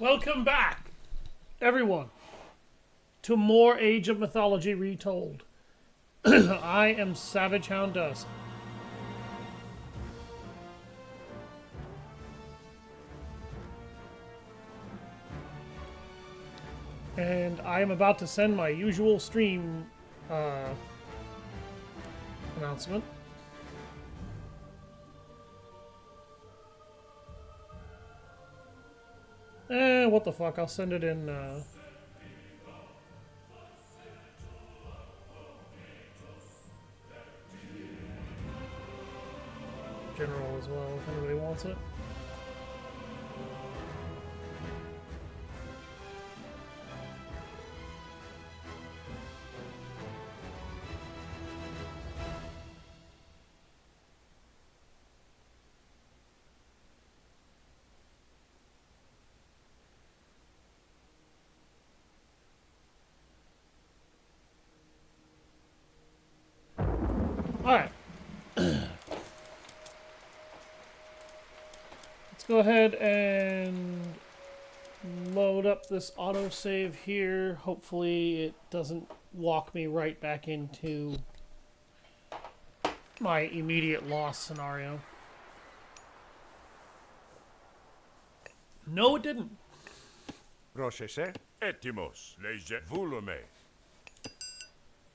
Welcome back, everyone, to more Age of Mythology Retold. I am Savage Hound Dusk. And I am about to send my usual stream announcement. What the fuck, I'll send it in, general as well, if anybody wants it. Alright. Let's go ahead and load up this autosave here. Hopefully it doesn't walk me right back into my immediate loss scenario. No, it didn't. Processé. Etimos. Leje. Volume.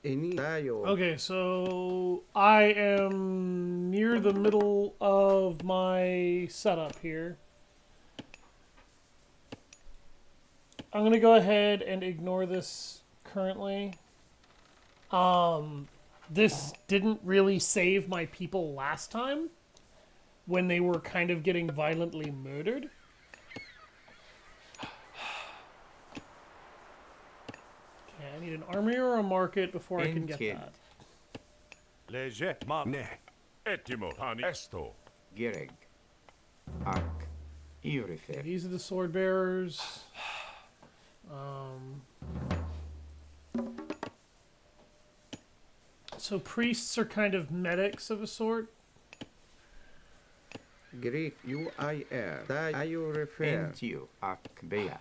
Okay, so I am near the middle of my setup here. I'm going to go ahead and ignore this currently. This didn't really save my people last time when they were kind of getting violently murdered. I need an armory or a market before I can get that. Leje. Mane. Etimo. Hani. Esto. Gireg. Ak. Irifer. These are the sword bearers. So priests are kind of medics of a sort. Greek UIR. Da Irifer. Entio. Ak. Bea.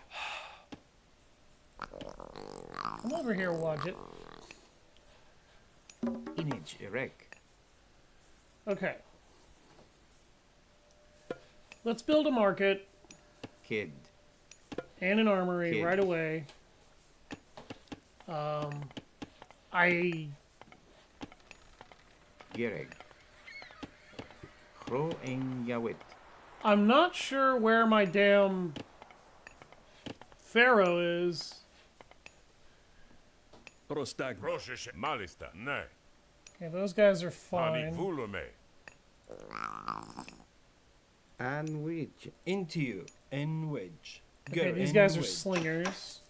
Come over here, Wadjet. Inage. Erek. Okay. Let's build a market. Kid. And an armory Kid. right away. Gireg. Hro en Yawit. I'm not sure where my damn pharaoh is. Prostag. Processé. Malista. Ne. Okay, those guys are Hani. fine. Volume. Anwich. Into and wedge. Okay, these guys are slingers.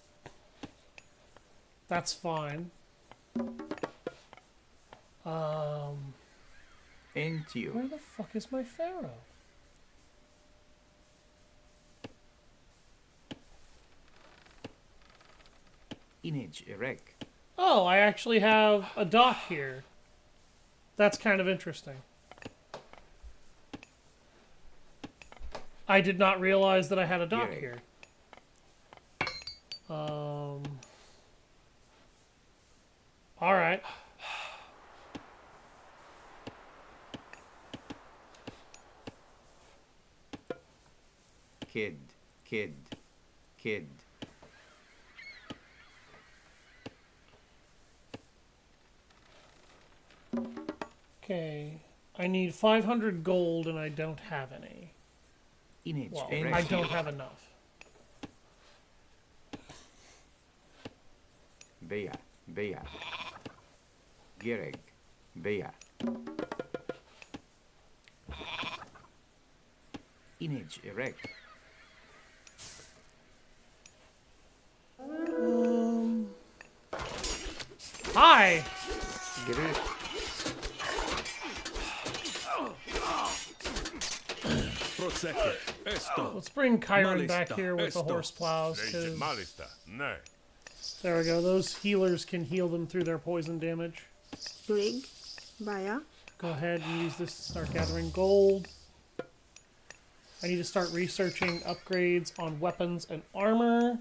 That's fine. Entio. Where the fuck is my pharaoh? Inage. Erek. Oh, I actually have a dock here. That's kind of interesting. I did not realize that I had a dock Yeah. here. Alright. Kid. Kid. Kid. Okay. I need 500 gold and I don't have any. Inage. Well, Erek. I don't have enough. Bea. Bea. Gireg. Bea. Inage. Erek. Hi! Greek. Prosecco. Esto. Let's bring Chiron Malista, back here with the esto. horse plows. Leje. 'Cause Malista. Ne. there we go. Those healers can heal them through their poison damage. Brig, Baya, Go ahead and use this to start gathering gold. I need to start researching upgrades on weapons and armor.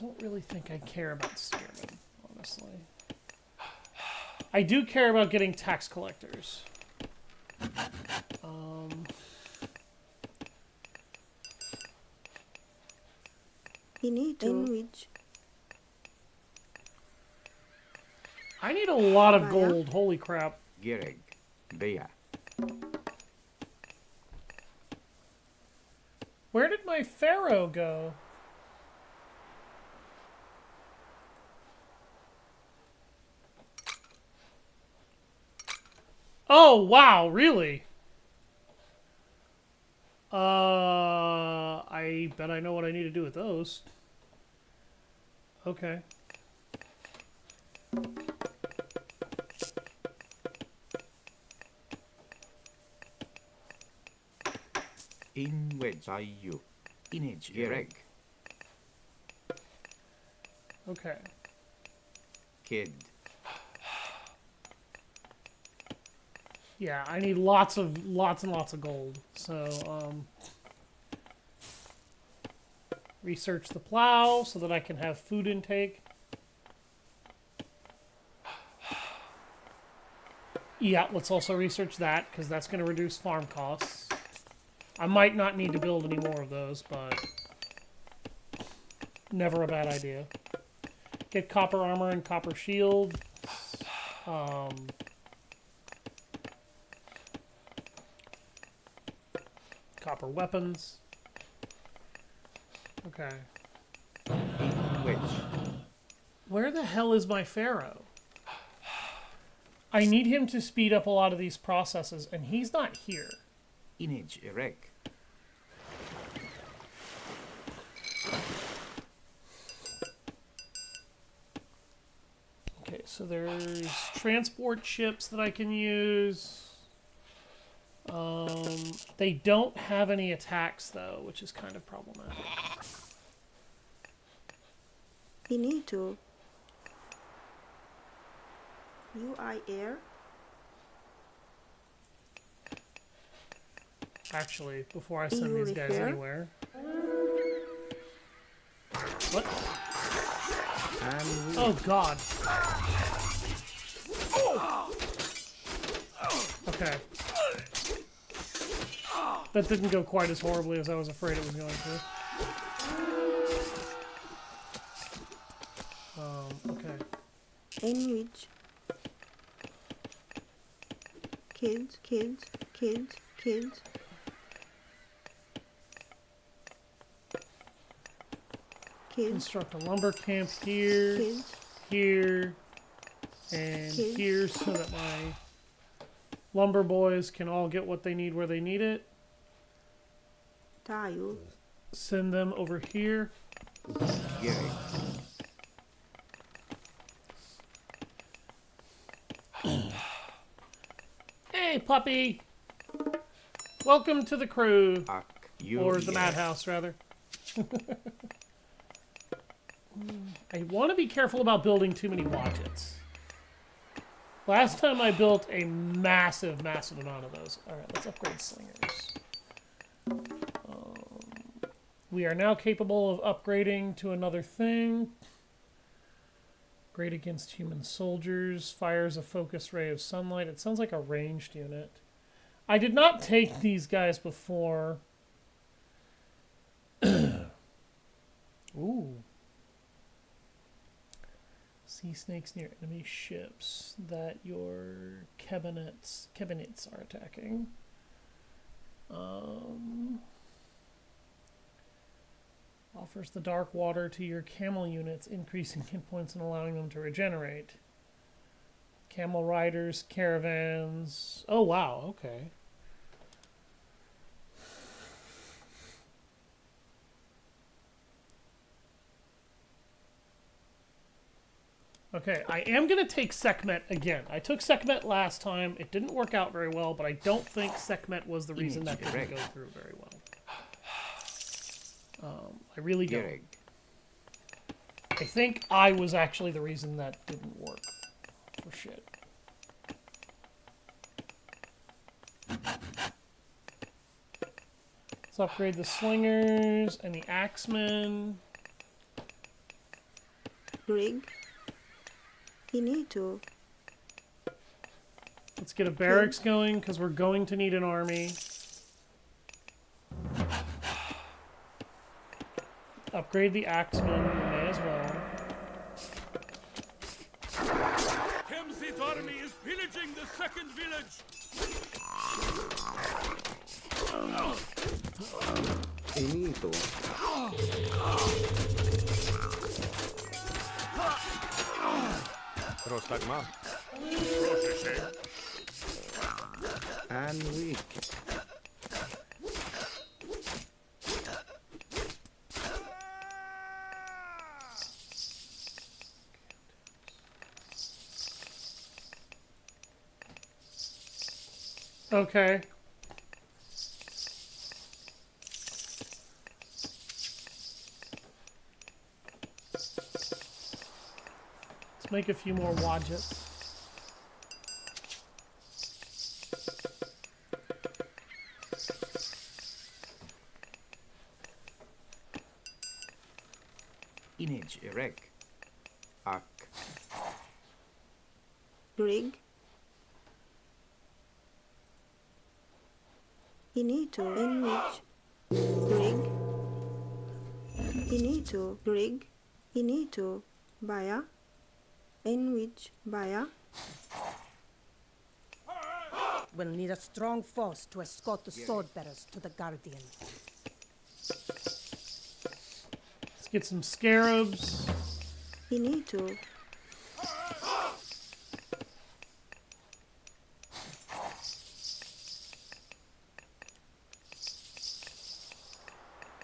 Don't really think I care about spearmen, honestly. I do care about getting tax collectors. I need a lot of gold. Holy crap. Gereg. Bea. Where did my pharaoh go? Oh, wow, really? I bet I know what I need to do with those. Okay. In wedge. Sayu. Inage. Gereg. Okay. Kid. Yeah, I need lots and lots of gold. So, research the plow so that I can have food intake. Yeah, let's also research that, because that's going to reduce farm costs. I might not need to build any more of those, but never a bad idea. Get copper armor and copper shield. Copper weapons. Okay. In wedge. Where the hell is my pharaoh? I need him to speed up a lot of these processes, and he's not here. Inage. Ereg. Okay, so there's transport ships that I can use. They don't have any attacks, though, which is kind of problematic. Finito. UI air. Actually, before I send these guys anywhere. What? Oh, God. Okay. That didn't go quite as horribly as I was afraid it was going to. Okay. Enwich. Kids. Construct a lumber camp here, here, and here so that my lumber boys can all get what they need where they need it. Tile. Send them over here. Gereg. Hey, puppy! Welcome to the crew. Ak. Or the madhouse, rather. I want to be careful about building too many watchets. Last time I built a massive amount of those. Alright, let's upgrade slingers. We are now capable of upgrading to another thing. Great against human soldiers. Fires a focused ray of sunlight. It sounds like a ranged unit. I did not take these guys before. Ooh. Sea snakes near enemy ships that your cabinets are attacking. Offers the dark water to your camel units, increasing hit points and allowing them to regenerate. Camel riders, caravans. Oh, wow, okay. Okay, I am going to take Sekhmet again. I took Sekhmet last time. It didn't work out very well, but I don't think Sekhmet was the reason that didn't go through very well. I really don't. I think I was actually the reason that didn't work. For shit. Let's upgrade the slingers and the axemen. Rig. Finito. Let's get a barracks going, because we're going to need an army. Upgrade the axemen, we may as well. Kemsit's army is pillaging the second village. Finito. Prostagma. Rosheshe. And weak. Okay. Let's make a few more wadgets. Image erect. Ak. Rig. Finito. Enwich. Rig. Finito. Rig. Finito. Baya. Enwich. Baya. We'll need a strong force to escort the sword bearers to the Guardian. Let's get some scarabs. Finito.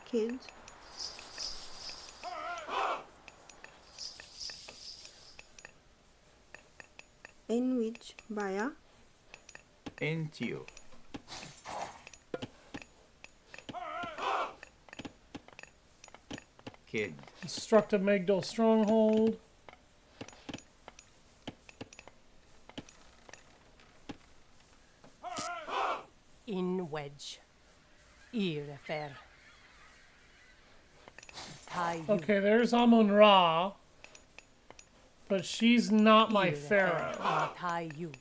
Kids. Enwich. Baya. Entio. Kid. Destruct a Megdal stronghold. In wedge. Ear affair. Tie you. Okay, there's Amun-Ra. But she's not my Ear pharaoh. affair. I'll tie you.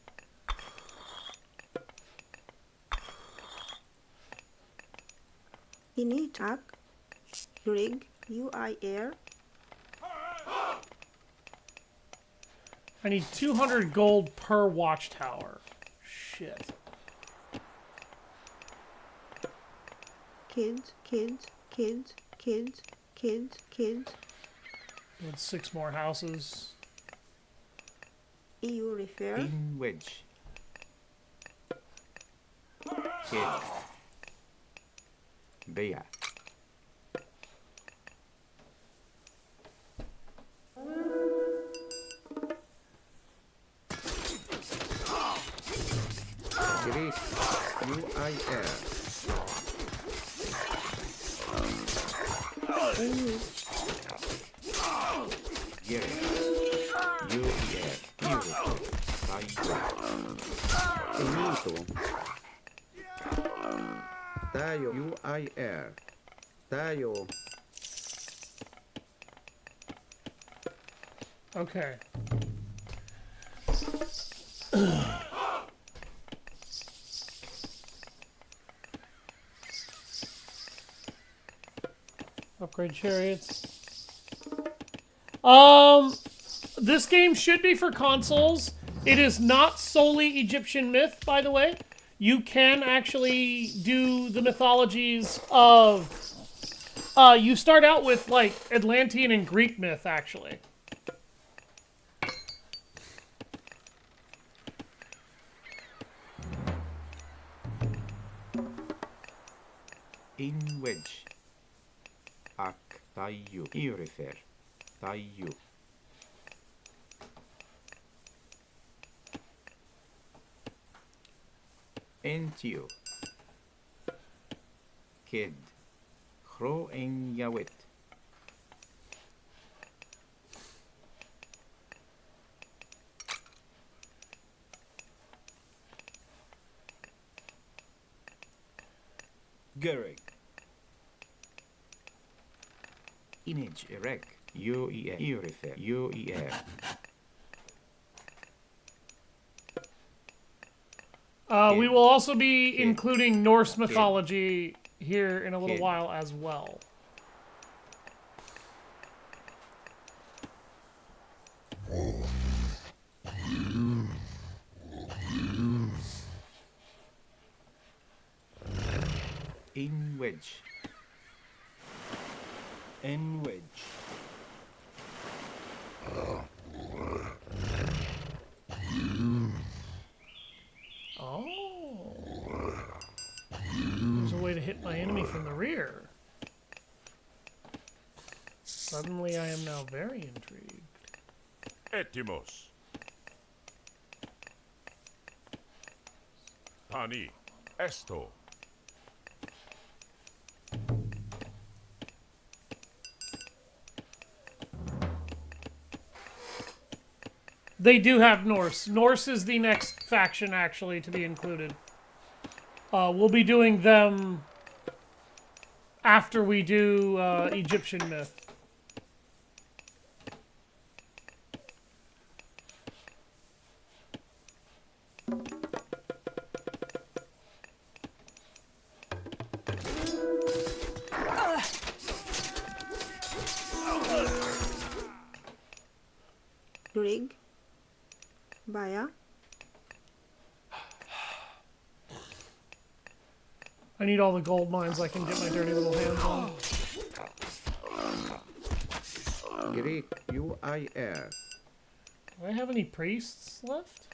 Finito. Ak. Rig. UIR. I need 200 gold per watchtower. Shit. Kids. Kids. Kids. Kids. Kids. Kids. Need 6 more houses. EU refer. In wedge. Kid. Bea. Greek. UIR. Enwich. Yes. UER. Beautiful. Finito. Tayo. UIR. Tayo. Okay. Upgrade chariots. This game should be for consoles. It is not solely Egyptian myth, by the way. You can actually do the mythologies of... you start out with, like, Atlantean and Greek myth, actually. In wedge. Ak. Tayo. Irifer. Tayo. Entio. Kid. Hro en Yawit. Gerig. Image erect. UEF. Refer. UEF. We will also be Kid. including Norse mythology here in a little Kid. while as well. In wedge. In wedge. Oh. There's a way to hit my enemy from the rear. Suddenly I am now very intrigued. Etimos. Pani. Esto. They do have Norse. Norse is the next faction, actually, to be included. We'll be doing them after we do Egyptian myth. Rig. Baya. I need all the gold mines I can get my dirty little hands on. Greek. UIR. Do I have any priests left?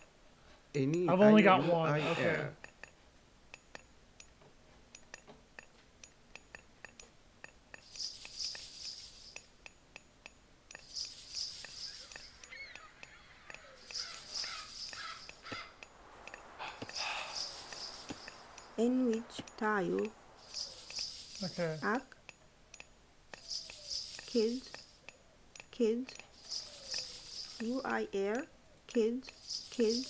Any. I've only got one. UIR. Okay. In which tayo. Okay. Ak. Kids. Kids. UIR. Kids. Kids.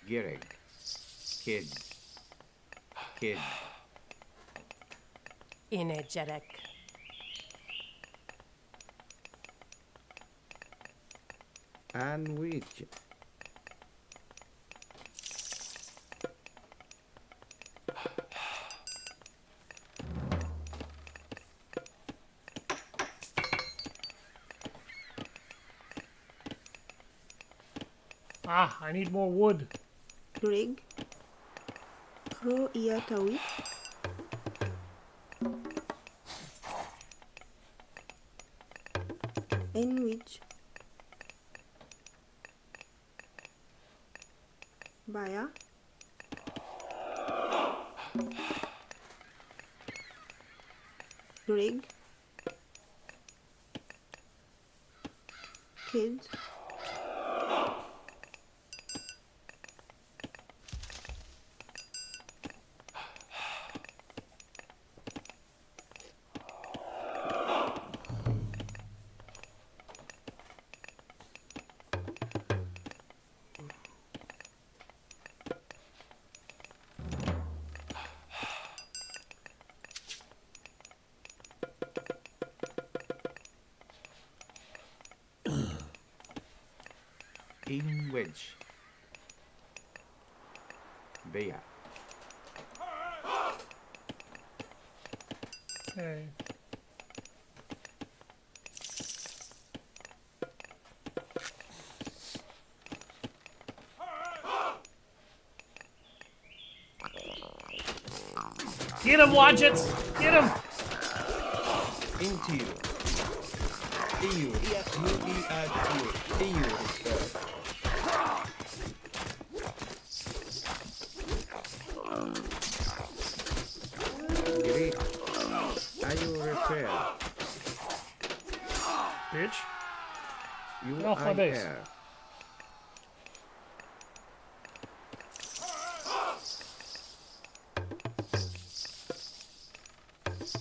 Gireg. Kid. Kid. Energetic. And which. Ah, I need more wood. Rig. Ro iya tawit. In which. Baya. Rig. Kids. In wedge. Bea. Okay. Get him, Wadgets! Get him! Into you. EU. EU. Greek. Are you repair? Bitch. You Get off my base. air.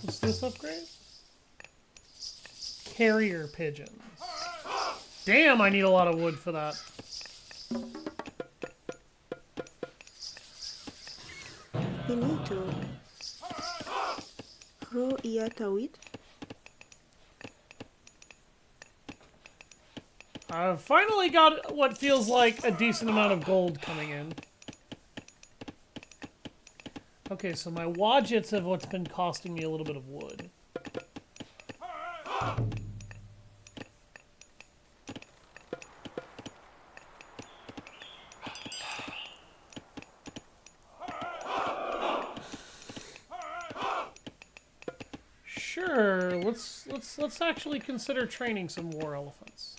What's this upgrade? Carrier pigeons. Damn, I need a lot of wood for that. Finito. Ro iatawid. I've finally got what feels like a decent amount of gold coming in. Okay, so my wadgets have what's been costing me a little bit of wood. Sure, let's actually consider training some war elephants.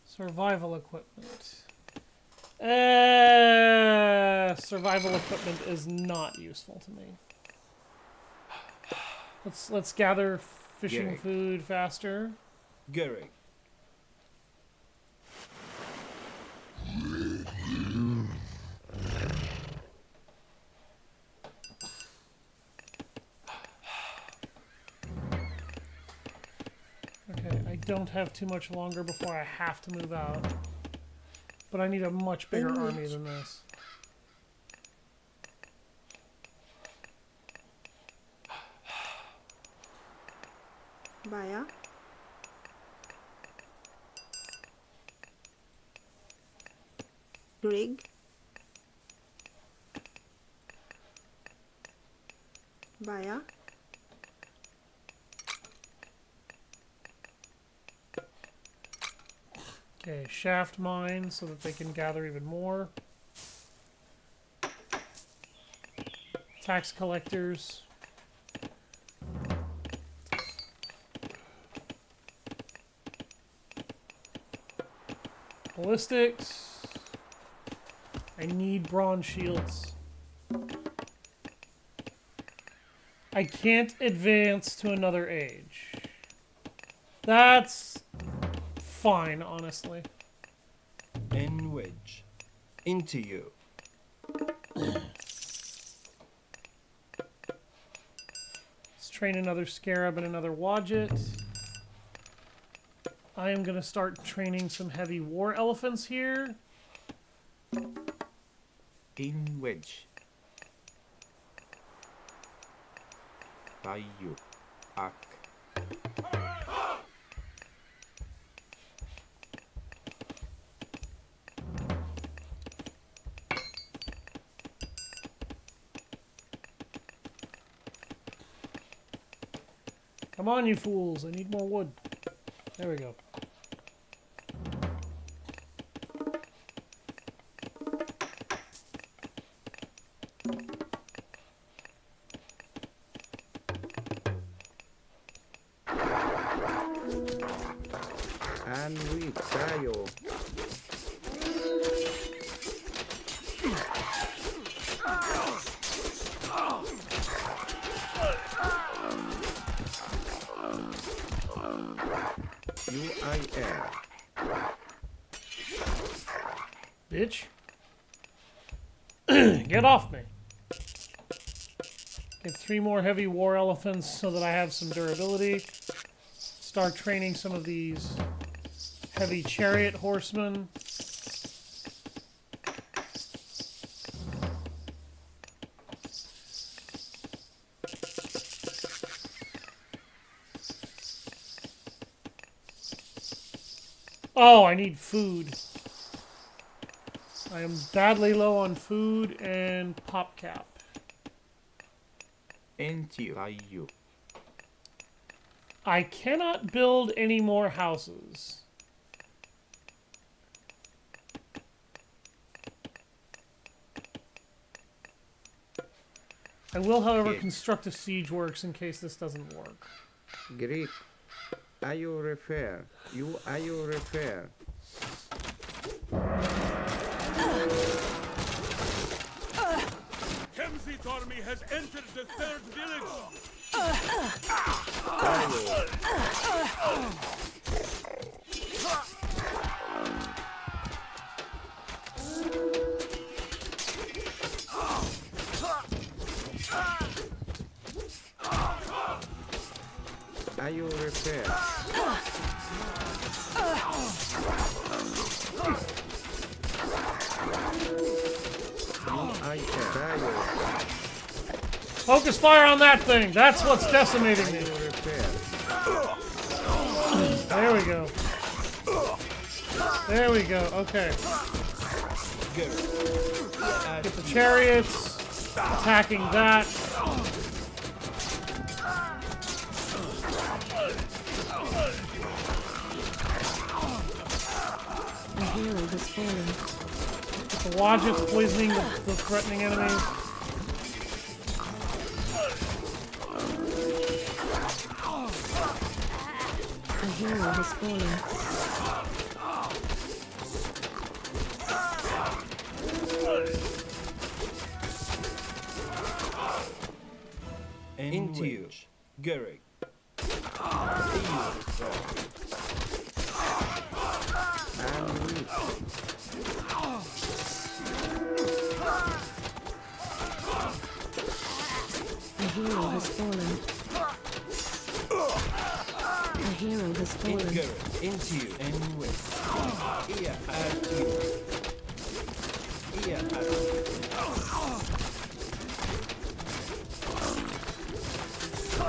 Survival equipment. Survival equipment is not useful to me. Let's gather fishing food faster. Gary. Okay, I don't have too much longer before I have to move out. But I need a much bigger army than this. Baya. Grig. Baya. Okay, shaft mine so that they can gather even more. Tax collectors. Ballistics. I need bronze shields. I can't advance to another age. That's fine, honestly. In wedge. Into you. Let's train another scarab and another wadget. I am going to start training some heavy war elephants here. In wedge. Tayo. Ak. Come on, you fools. I need more wood. There we go. And we tayo. UIL. Bitch. Get off me. Get 3 more heavy war elephants so that I have some durability. Start training some of these heavy chariot horsemen. Oh, I need food. I am badly low on food and pop cap. Into tayo. I cannot build any more houses. I will, however, construct a siege works in case this doesn't work. Greek. Ayo refer. You ayo refer. Kemsit's army has entered the third village. Are you repair? I am. Focus fire on that thing. That's what's decimating me. There we go. There we go. Okay. Get the chariots. Attacking that. A hero has fallen. The Wadget's poisoning the threatening enemies. A hero has fallen. Into you, Gurrig. A hero has fallen. A hero has fallen. Into you and with. Here at you. Here at you.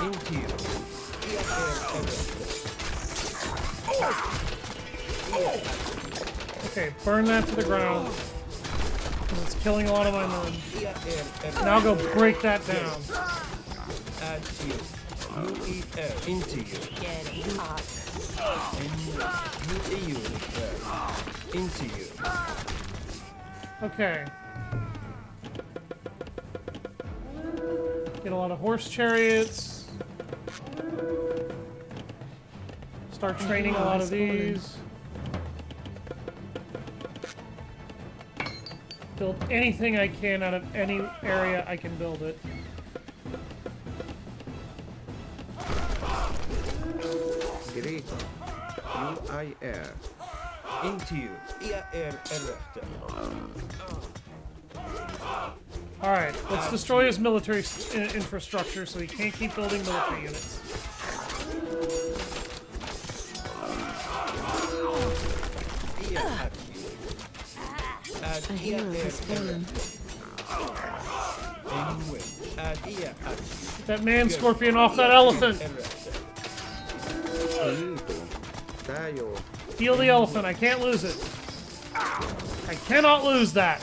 Into you. Okay, burn that to the ground. 'Cause it's killing a lot of my men. Now go break that down. At you. You eat air. Into you. And you into you. Okay. Get a lot of horse chariots. Start training a lot of these. Build anything I can out of any area I can build it. Great. You I air. Into you. Air Alright, let's destroy his military infrastructure so he can't keep building military units. A hero has fallen. Get that man scorpion off that elephant! Heal the elephant, I can't lose it. I cannot lose that!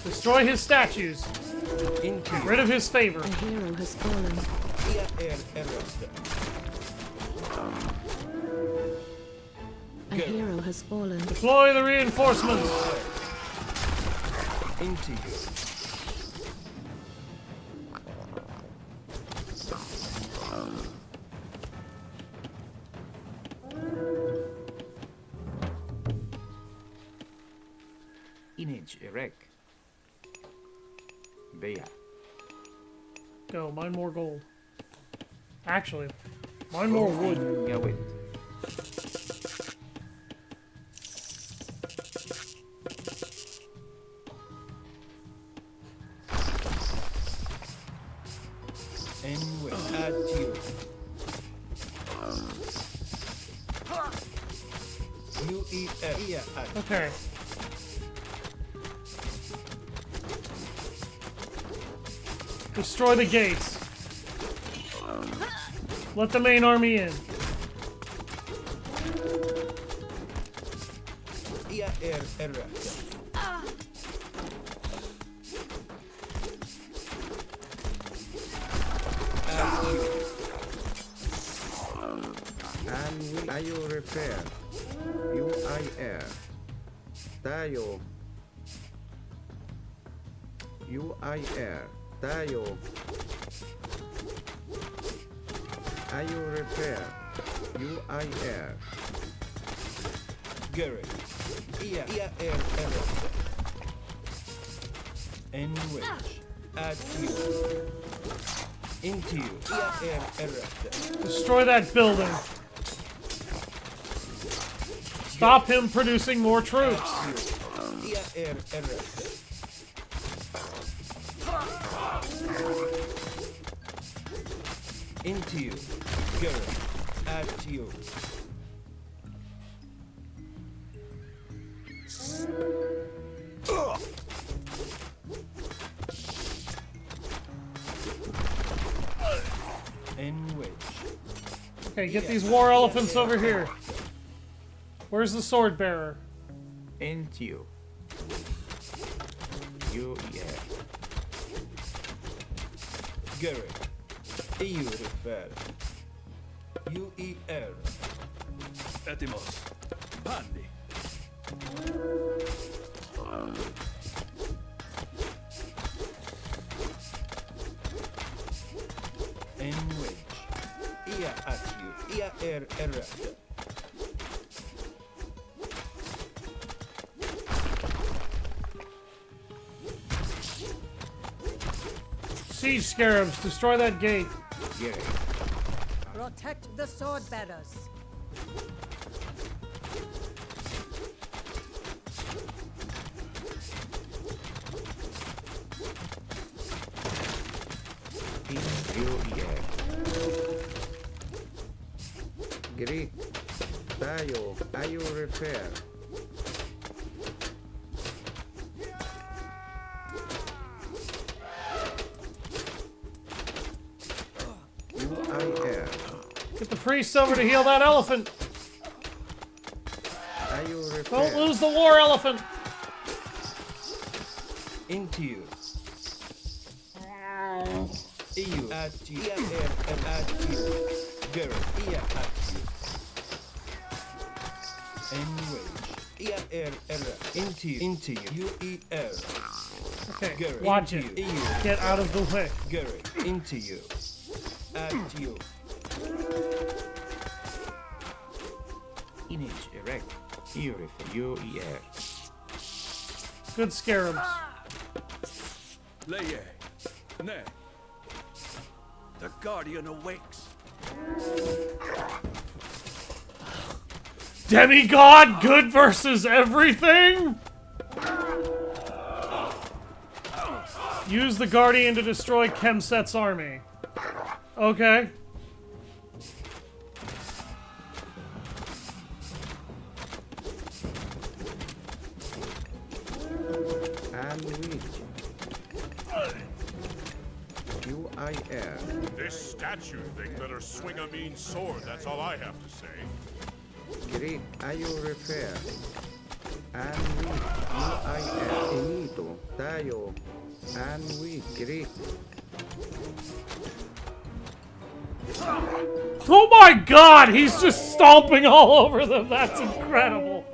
Destroy his statues. Get rid of his favor. A hero has fallen. A hero has fallen. Deploy the reinforcements. Into you. Image erect. Bear. Go, mine more gold. Actually, mine more wood. Yeah, wait. And we add you. You eat a Okay. Destroy the gates. Let the main army in. And are you repair? You I air. Tayo. You I air. Tayo. Are you repair? You I air. Gary. Air. And which? At you. Into you. Air. Destroy that building. Stop him producing more troops. Into you. Garrett. At you. In which? Okay, get these war elephants over here. Where's the sword bearer? Into you. You, yeah. Garrett. EU refer. UER. Etimos. Pandi. In which? Ia at you. Ia erect. Siege scarabs, destroy that gate. Yeah. Protect the sword bearers. Greek. Tayo. Tayo repair. UIR. Get the priests over to heal that elephant. Tayo repair. Don't lose the war elephant. Into you. EU at you. At you. Girl. Ia at you. Anyway. Into you. Into you. UER. Okay, Garrett, watch into it. you. Get out of the way. Garrett. Into you. At you. Image erect. Here for UER. Good scarabs. Leye. Ne. The Guardian awakes. Demigod, good versus everything? Use the Guardian to destroy Kemset's army. Okay. And weak. UIR. This statue thing better swing a mean sword, that's all I have to say. Greek. Ayo repair. And weak. UIR. Inito. Tayo. And weak. Greek. Oh my god, he's just stomping all over them. That's incredible.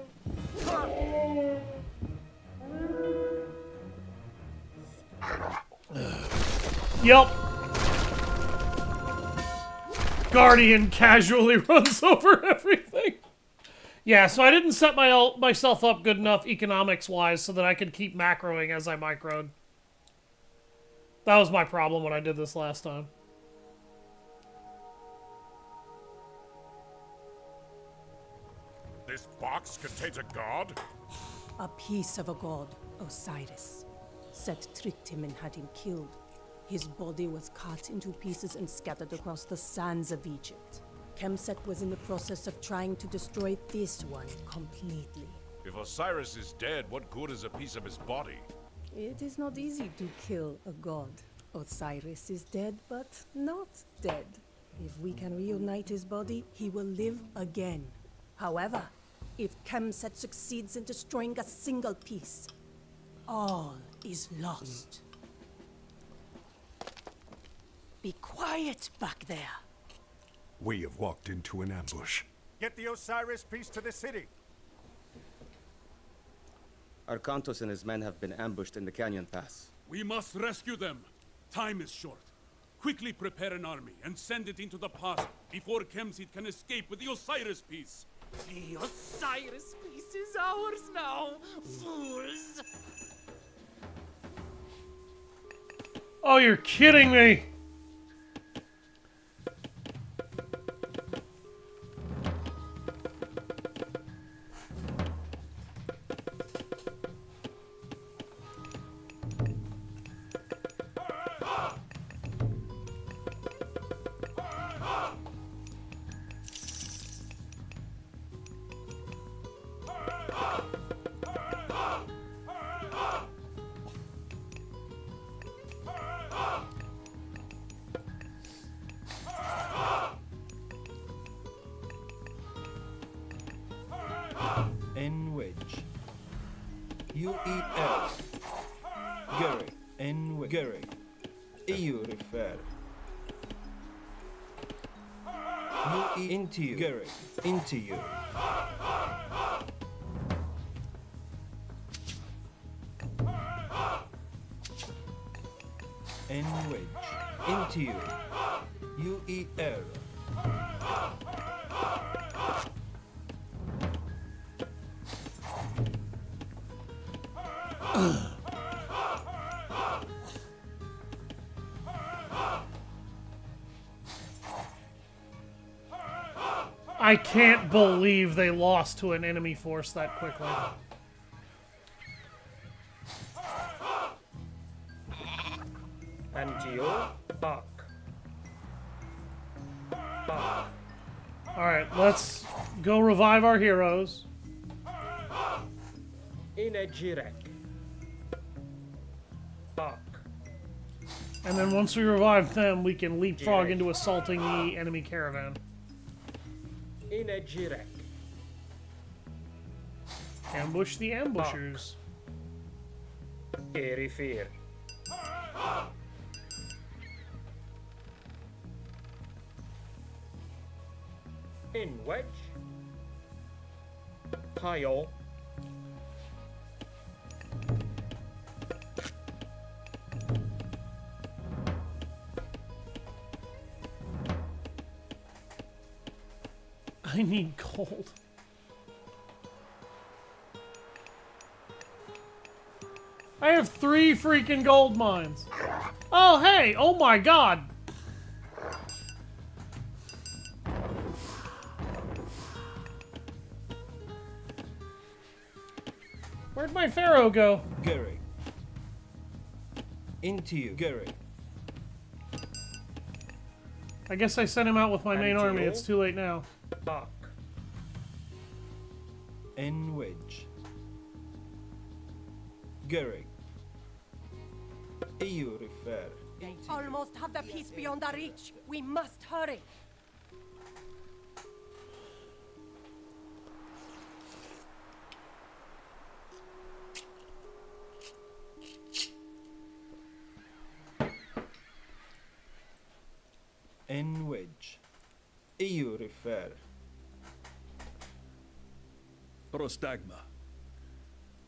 Yep. Guardian casually runs over everything. Yeah, so I didn't set myself up good enough economics-wise so that I could keep macroing as I microed. That was my problem when I did this last time. This box contains a god? A piece of a god, Osiris. Set tricked him and had him killed. His body was cut into pieces and scattered across the sands of Egypt. Kemset was in the process of trying to destroy this one completely. If Osiris is dead, what good is a piece of his body? It is not easy to kill a god. Osiris is dead, but not dead. If we can reunite his body, he will live again. However, if Kemset succeeds in destroying a single piece, all is lost. Be quiet back there. We have walked into an ambush. Get the Osiris piece to the city. Arkantos and his men have been ambushed in the canyon pass. We must rescue them. Time is short. Quickly prepare an army and send it into the pass before Kemsit can escape with the Osiris piece. The Osiris piece is ours now, fools! Oh, you're kidding me! UEL. Gary. N. Gary. EU refer. UE into you. Gary. Into you. N wedge. Into you. UEL. I can't believe they lost to an enemy force that quickly. Antio, Bach. Bach. Alright, let's go revive our heroes. Inejirek. Bach. And then once we revive them, we can leapfrog Yeah. into assaulting the enemy caravan. Inejirek. Ambush the ambushers. Erifir. In wedge. Tile. I need gold. I have 3 freaking gold mines. Oh, hey! Oh my god! Where'd my pharaoh go? Gary. Into you. Gary. I guess I sent him out with my main Antio? army. It's too late now. Bach. N wedge. Gary. EU refer. Almost have the peace beyond our reach. We must hurry. N wedge. EU refer. Prostagma.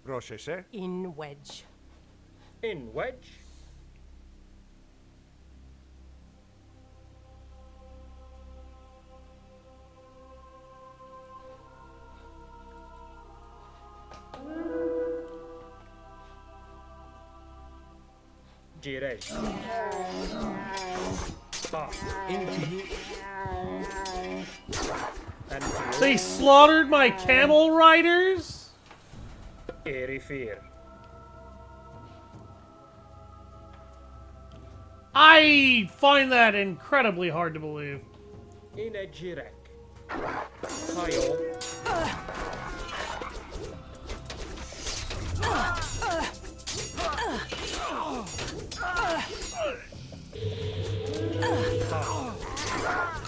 Rochese. In wedge. In wedge. Jirej. Bach. Into you. Antio. They slaughtered my camel riders? Erifir. I find that incredibly hard to believe. Inejirek. Tile.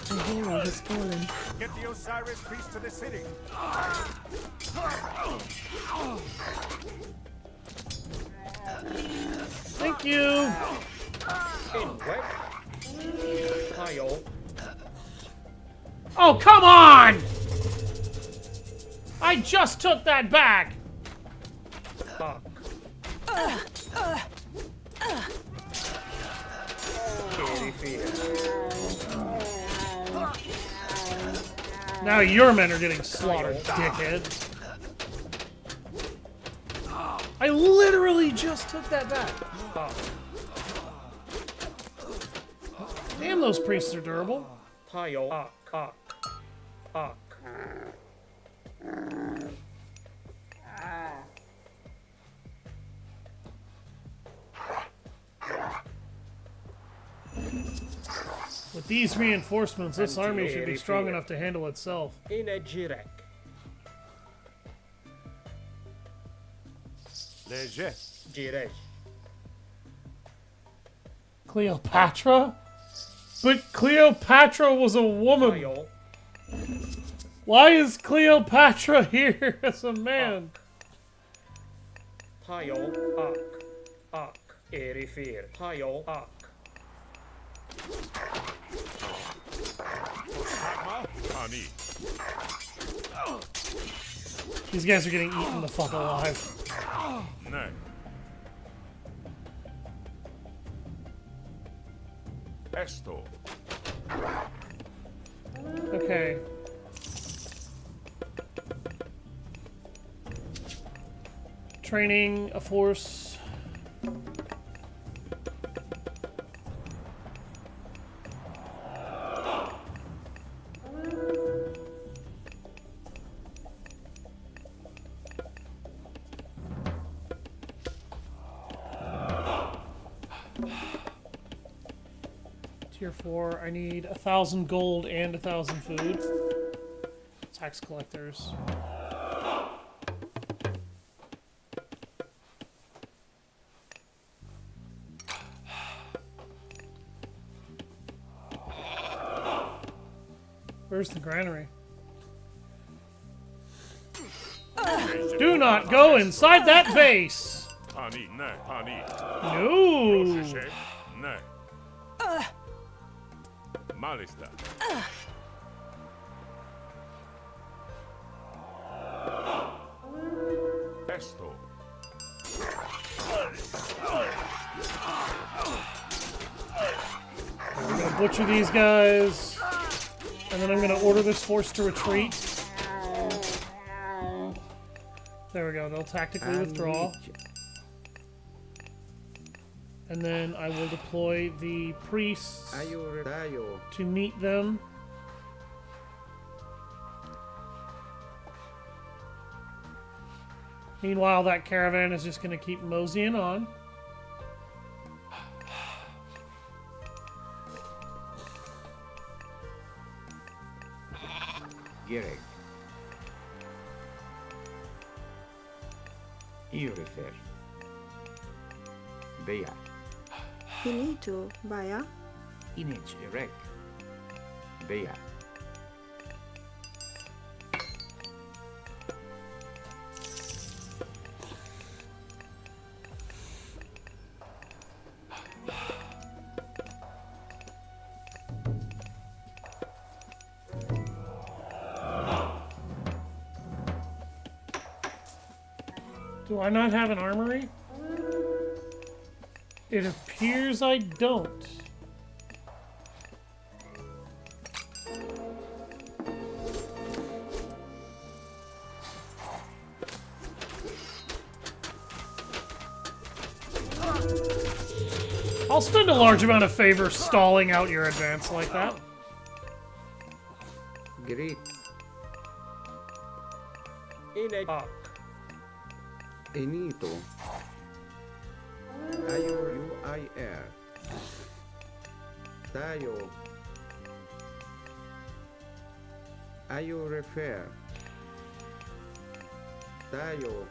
A hero has fallen. Get the Osiris piece to the city. Thank you. In wedge. Tile. Oh, come on! I just took that back. Bach. Erifir. Now your men are getting slaughtered, dickhead. I literally just took that back. Bach. Damn, those priests are durable. Tile. Bach. Bach. Bach. With these reinforcements, this army should be strong enough to handle itself. Inejirek. Leger. Jirej. Cleopatra? But Cleopatra was a woman. Tile. Why is Cleopatra here as a man? Hayo ak erifir. Hayo ak. Pani. These guys are getting eaten the fuck alive. Ne. Esto. Okay. Training a force. Tier 4, I need 1,000 gold and 1,000 food. Tax collectors. Where's the granary? Do not go inside that base! Pani, ne, pani. No! Prošeše, ne. Malista. Esto. I'm gonna butcher these guys, and then I'm gonna order this force to retreat. There we go, they'll tactically withdraw. And then I will deploy the priests to meet them. Meanwhile, that caravan is just going to keep moseying on. Gerek. Irifer. Beya. Finito, Baya. Inech erek. Beya. Do I not have an armory? It appears I don't. I'll spend a large amount of favor stalling out your advance like that. Great. Ak. Enito. Uir. Tayo. Refer. Tayo.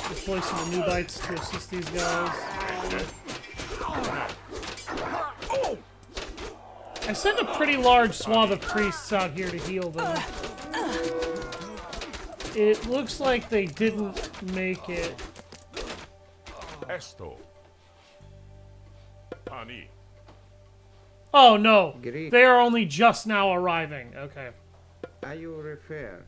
Deploy some Anubites to assist these guys. I sent a pretty large swath of priests out here to heal them. It looks like they didn't make it. Esto. Pani. Oh no, Great. they are only just now arriving. Okay. Refer.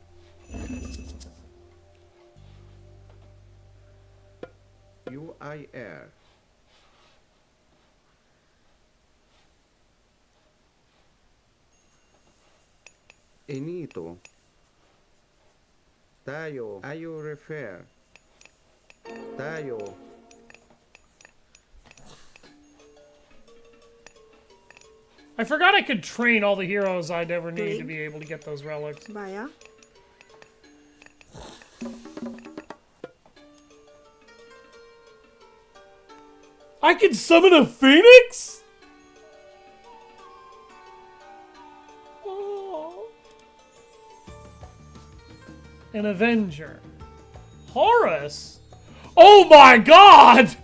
Uir. Enito. Tayo. Refer. Tayo. I forgot I could train all the heroes I'd ever need to be able to get those relics. Baya. I can summon a phoenix? Oh. An Avenger. Horus? Oh my god!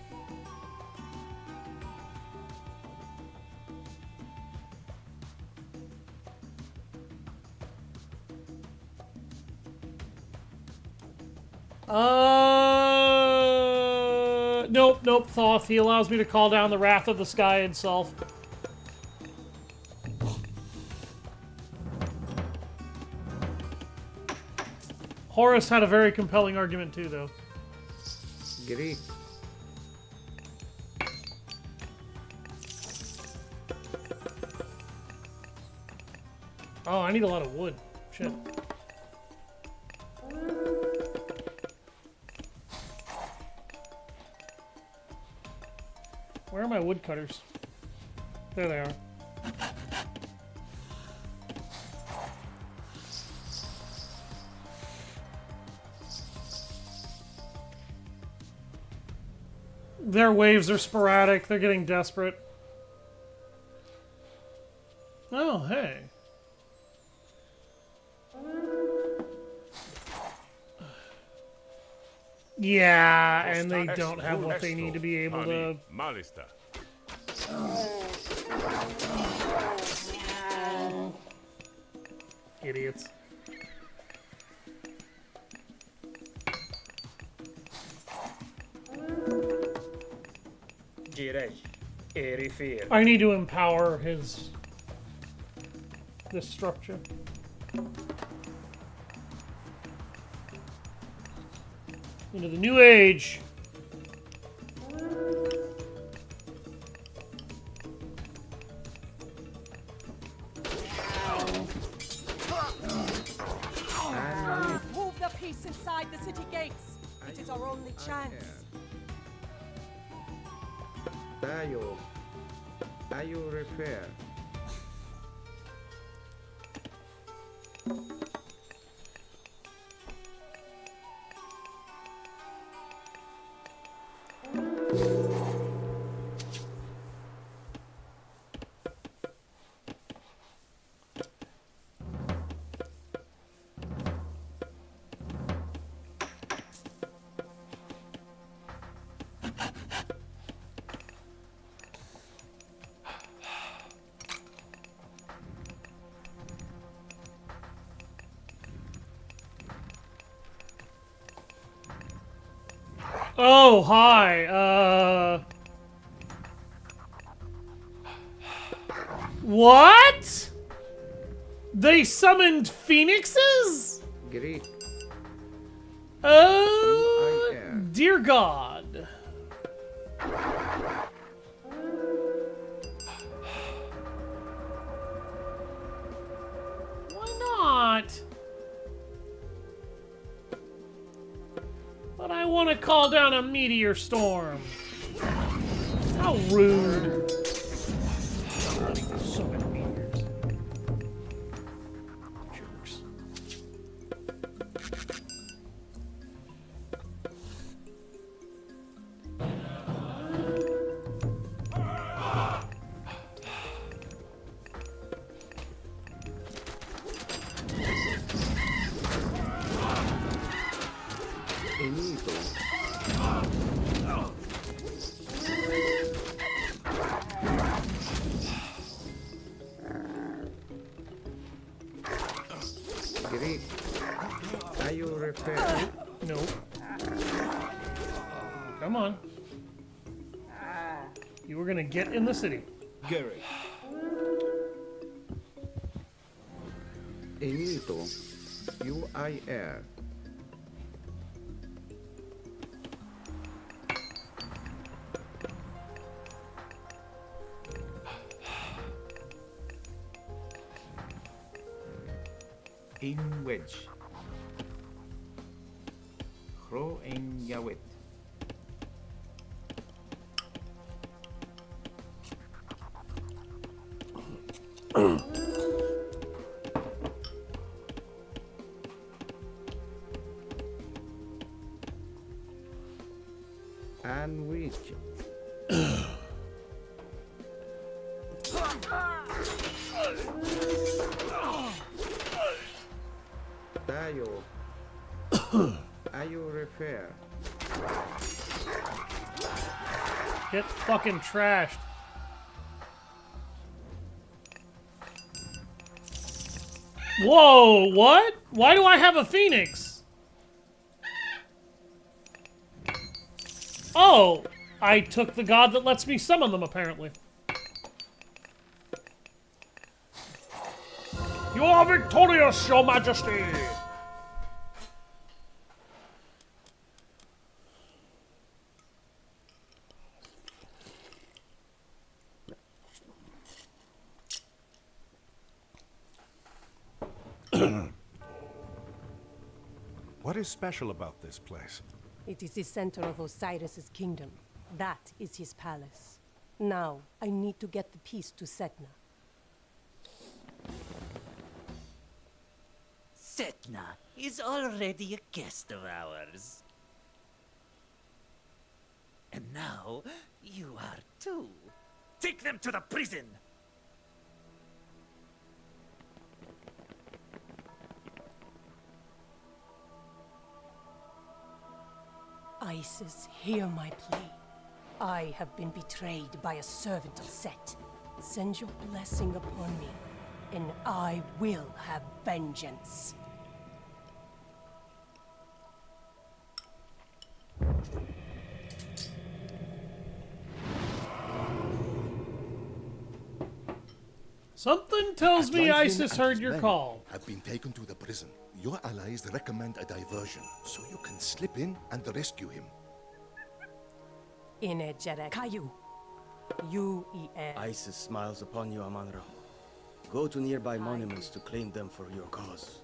Nope, nope, Thoth. He allows me to call down the wrath of the sky itself. Horus had a very compelling argument too, though. Greek. Oh, I need a lot of wood. Shit. Where are my woodcutters? There they are. Their waves are sporadic. They're getting desperate. Oh, hey. Yeah, and they don't have what they need to be able to... Malista. Idiots. Girei. Erifir. I need to empower his... this structure. Into the new age. Move the piece inside the city gates. It is our only chance. Tayo. Tayo repair. Oh, hi. What? They summoned phoenixes? Greek. Oh, dear God. Why not? But I want to call down a meteor storm. How rude. So many meteors. Jerks. Greek. Tayo repair. No. Come on. You were gonna get in the city. Gary. Enito. UIR. In wedge. Hro in Yawit. And which? Tayo. Ayo repair. Get fucking trashed. Whoa, what? Why do I have a phoenix? Oh! I took the god that lets me summon them, apparently. You are victorious, your majesty! What is special about this place? It is the center of Osiris's kingdom. That is his palace. Now, I need to get the piece to Setna. Setna is already a guest of ours. And now, you are too. Take them to the prison! Isis, hear my plea. I have been betrayed by a servant of Set. Send your blessing upon me, and I will have vengeance. Something tells me Isis heard your call. Have been taken to the prison. Your allies recommend a diversion, so you can slip in and rescue him. Ine Jerek Kayu. Isis smiles upon you, Aman-Ra. Go to nearby monuments to claim them for your cause.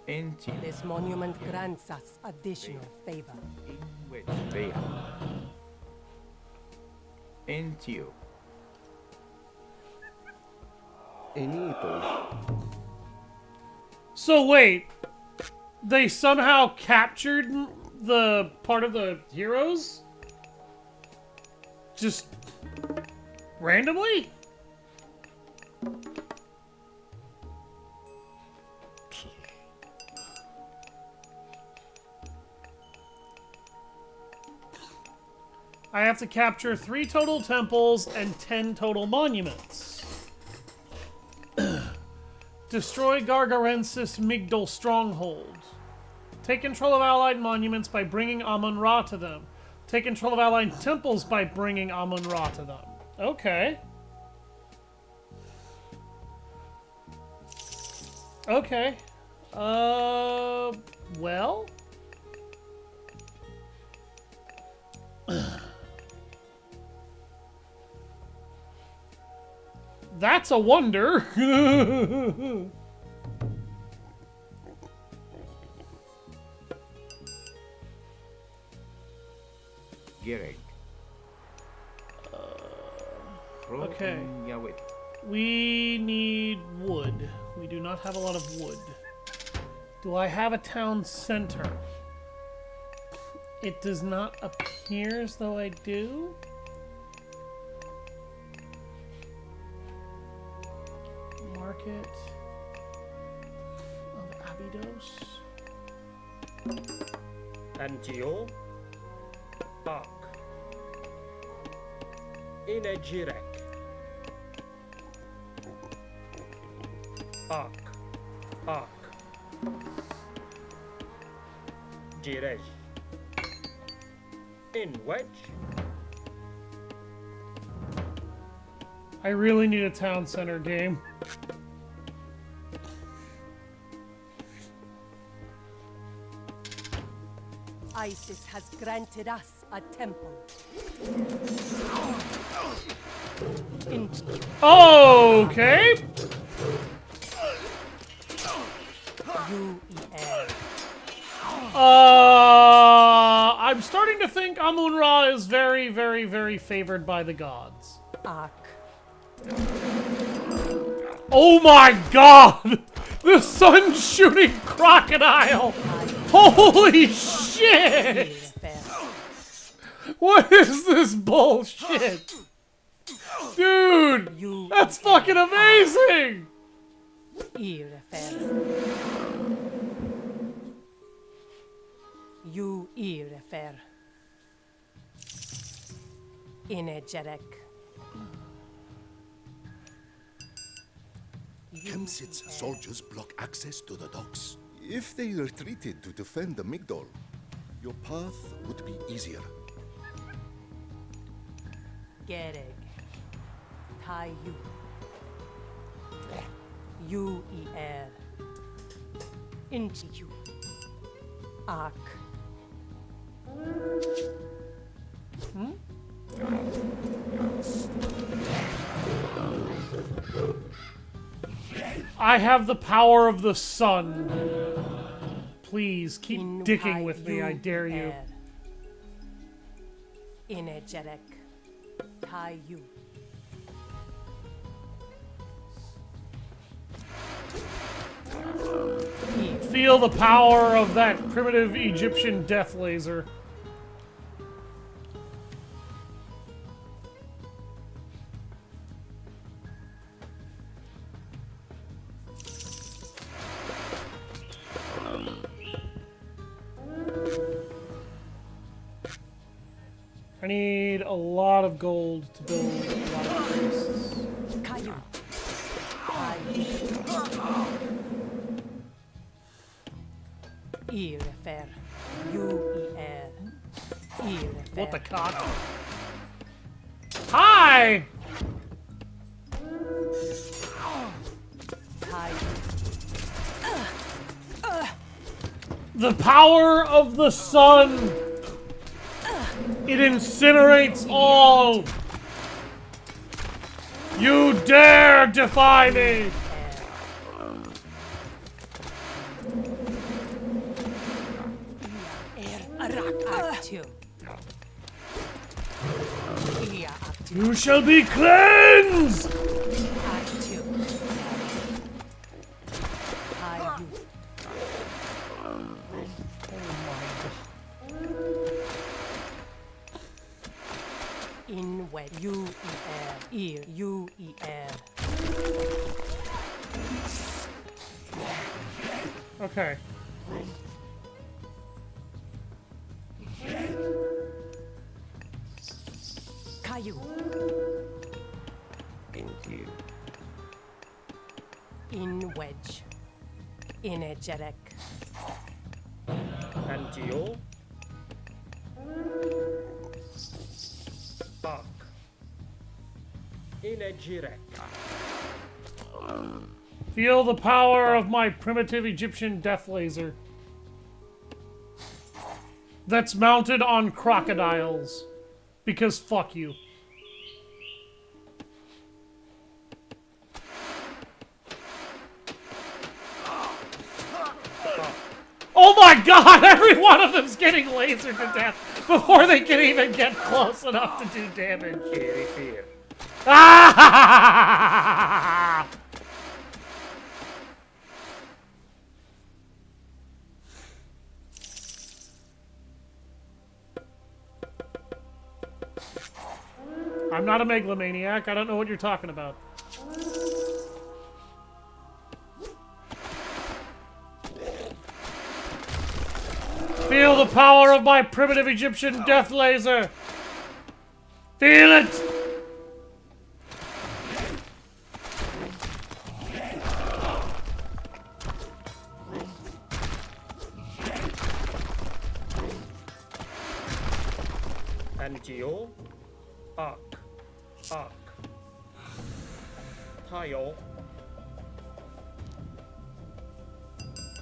This monument grants us additional favor. Into. So wait, they somehow captured the part of the heroes? Just randomly? I have to capture 3 total temples and 10 total monuments. Destroy Gargarensis Migdal stronghold. Take control of allied monuments by bringing Amun-Ra to them. Take control of allied temples by bringing Amun-Ra to them. Okay. Okay. Well? That's a wonder. Gerek. Okay. We need wood. We do not have a lot of wood. Do I have a town center? It does not appear as though I do. Market of Abydos. Antio. Bak. Inejirek. Bak. Bak. Jirej. In wedge. I really need a town center game. Isis has granted us a temple. Okay. I'm starting to think Amun-Ra is very, very, very favored by the gods. Oh my god! The sun's shooting crocodile! Holy shit! What is this bullshit? Dude! That's fucking amazing! You Irefer. Inejerek. Kemsit's soldiers block access to the docks. If they retreated to defend the Migdol, your path would be easier. Gereg. Tayu. You er. Inchiyu. Ak. I have the power of the sun. Please keep dicking with me, I dare you. Inejerek. Tayu. Feel the power of that primitive Egyptian death laser. I need a lot of gold to build a lot of priests. Kayu. Irefer. You-er. Irefer. What the cock? Hi! The power of the sun! It incinerates all! You dare defy me! You shall be cleansed! In wet U-E-R. Ear. U-E-R. Okay. Caillou. In wedge. Energetic. Antio. Bak. Energetic. Feel the power of my primitive Egyptian death laser. That's mounted on crocodiles. Because fuck you. Oh my god! Every one of them's getting lasered to death before they can even get close enough to do damage. Ah! I'm not a megalomaniac. I don't know what you're talking about. Feel the power of my primitive Egyptian death laser! Feel it! Antio. Arc. Arc. Tile.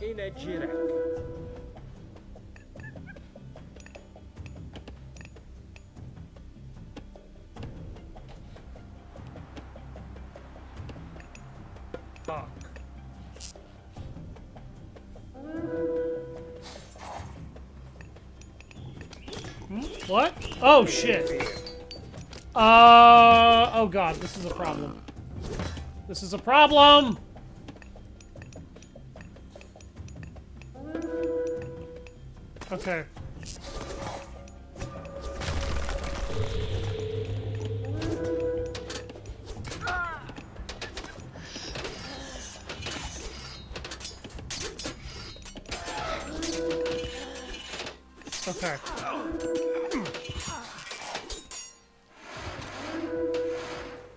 Energetic. Arc. What? Oh shit. Oh god, this is a problem. This is a problem! Okay. Okay.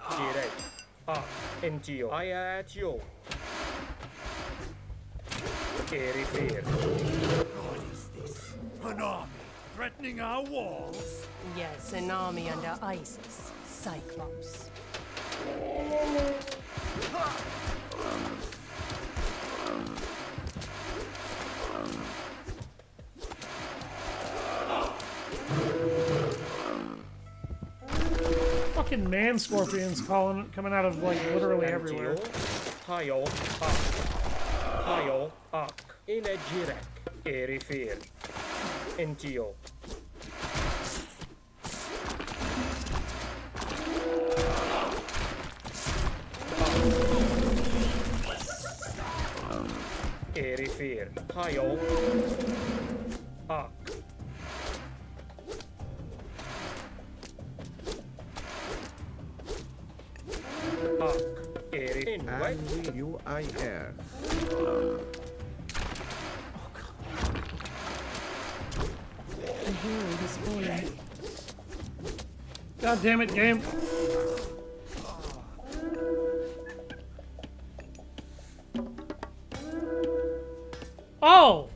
Direct. Arc. NGO. IATO. Airy fear. What is this? An army. threatening our walls? Yes, an army under ISIS. Cyclops. Fucking man scorpions coming out of like literally everywhere. Tayo, ak. Tayo, ak. Inejirek. Erifir. Entio. Erifir. Tayo. Ak. And with you I air. A hero has fallen. God damn it, game. Oh!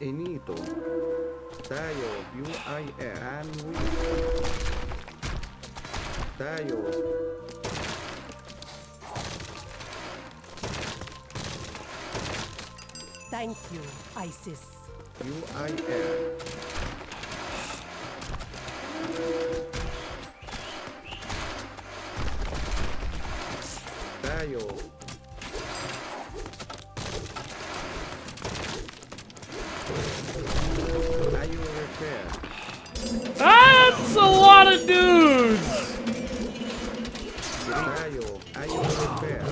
Enito. Tayo, UIR. And we. Tayo. Thank you, ISIS. UIR. Tayo. Are you repair? That's a lot of dudes! Tayo. Are you repair?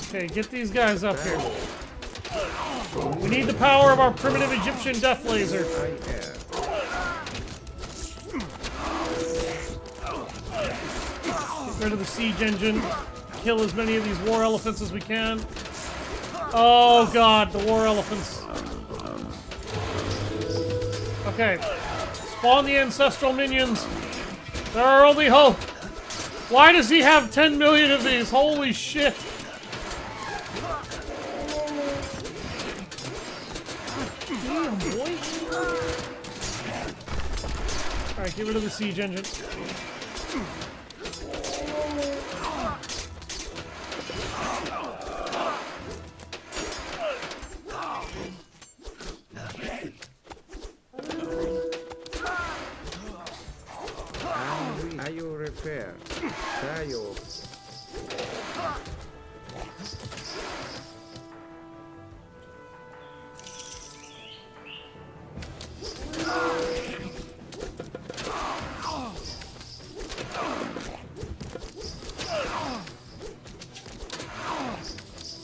Okay, get these guys up here. We need the power of our primitive Egyptian death laser. Get rid of the siege engine. Kill as many of these war elephants as we can. Oh god, the war elephants. Okay. Spawn the ancestral minions. They're our only hope. Why does he have 10 million of these? Holy shit. Damn, boy. Alright, get rid of the siege engine. Are you repair? Tayo.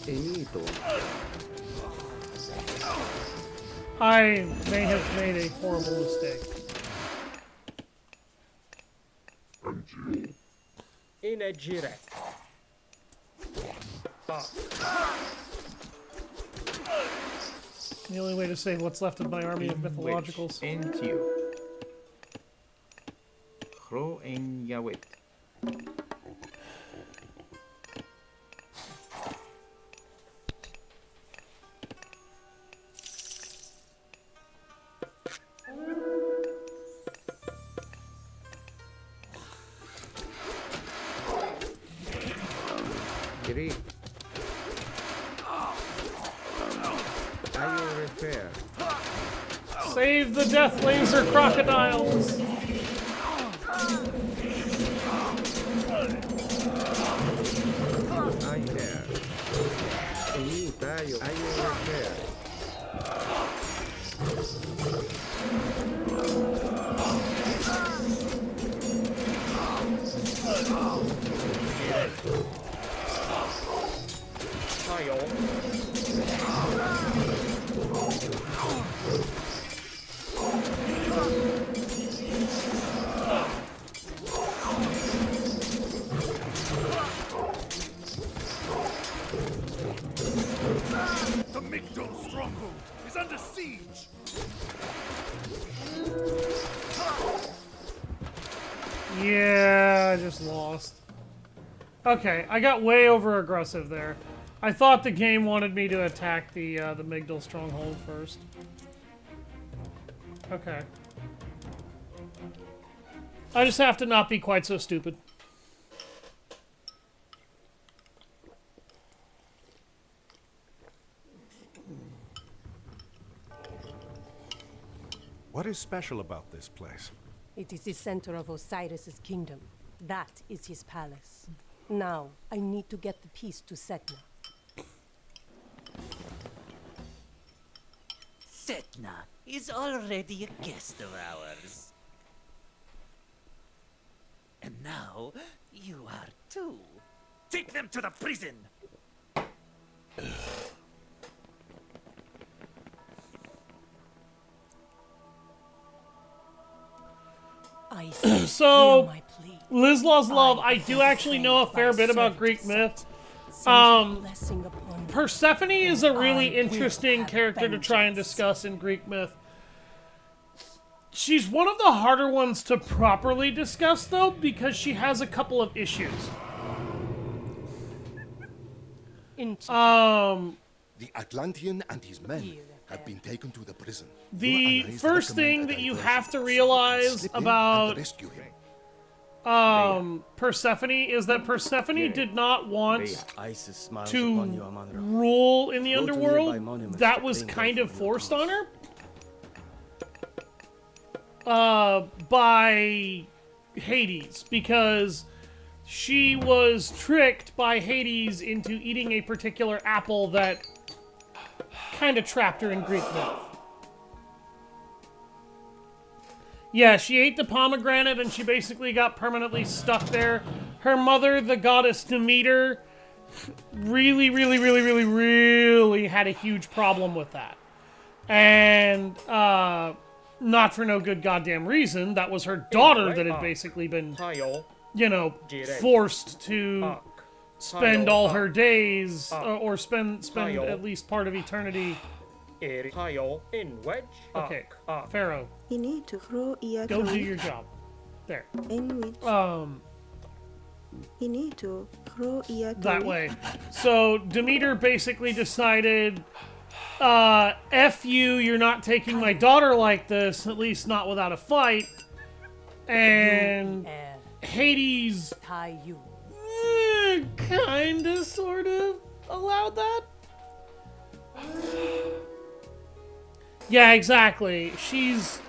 Enito. I may have made a horrible mistake. Inejirek. The only way to save what's left of my army of mythologicals. Entio. Hro en Yawet. Greek. Are you repair? Save the death laser crocodiles! I care. Eni tayo. Are you repair? Tayo. stronghold is under siege. Yeah, I just lost. Okay, I got way over aggressive there. I thought the game wanted me to attack the Migdal stronghold first. Okay. I just have to not be quite so stupid. What is special about this place? It is the center of Osiris's kingdom. That is his palace. Now, I need to get the piece to Setna. Setna is already a guest of ours. And now, you are too. Take them to the prison! So, Lizlaw's Love, I do actually know a fair bit about Greek myth. Persephone is a really interesting character to try and discuss in Greek myth. She's one of the harder ones to properly discuss, though, because she has a couple of issues. The Atlantean and his men have been taken to the prison. The first thing that you have to realize about Persephone is that Persephone did not want to rule in the underworld. That was kind of forced on her by Hades, because she was tricked by Hades into eating a particular apple that kind of trapped her in Greek myth. Yeah, she ate the pomegranate and she basically got permanently stuck there. Her mother, the goddess Demeter, really had a huge problem with that. And, not for no good goddamn reason. That was her daughter that had basically been, you know, forced to spend all her days, or spend at least part of eternity. Okay, Pharaoh. Go do your job. There. That way. So Demeter basically decided, F you, you're not taking my daughter like this, at least not without a fight. And Hades kinda, sort of allowed that. Yeah, exactly. She's,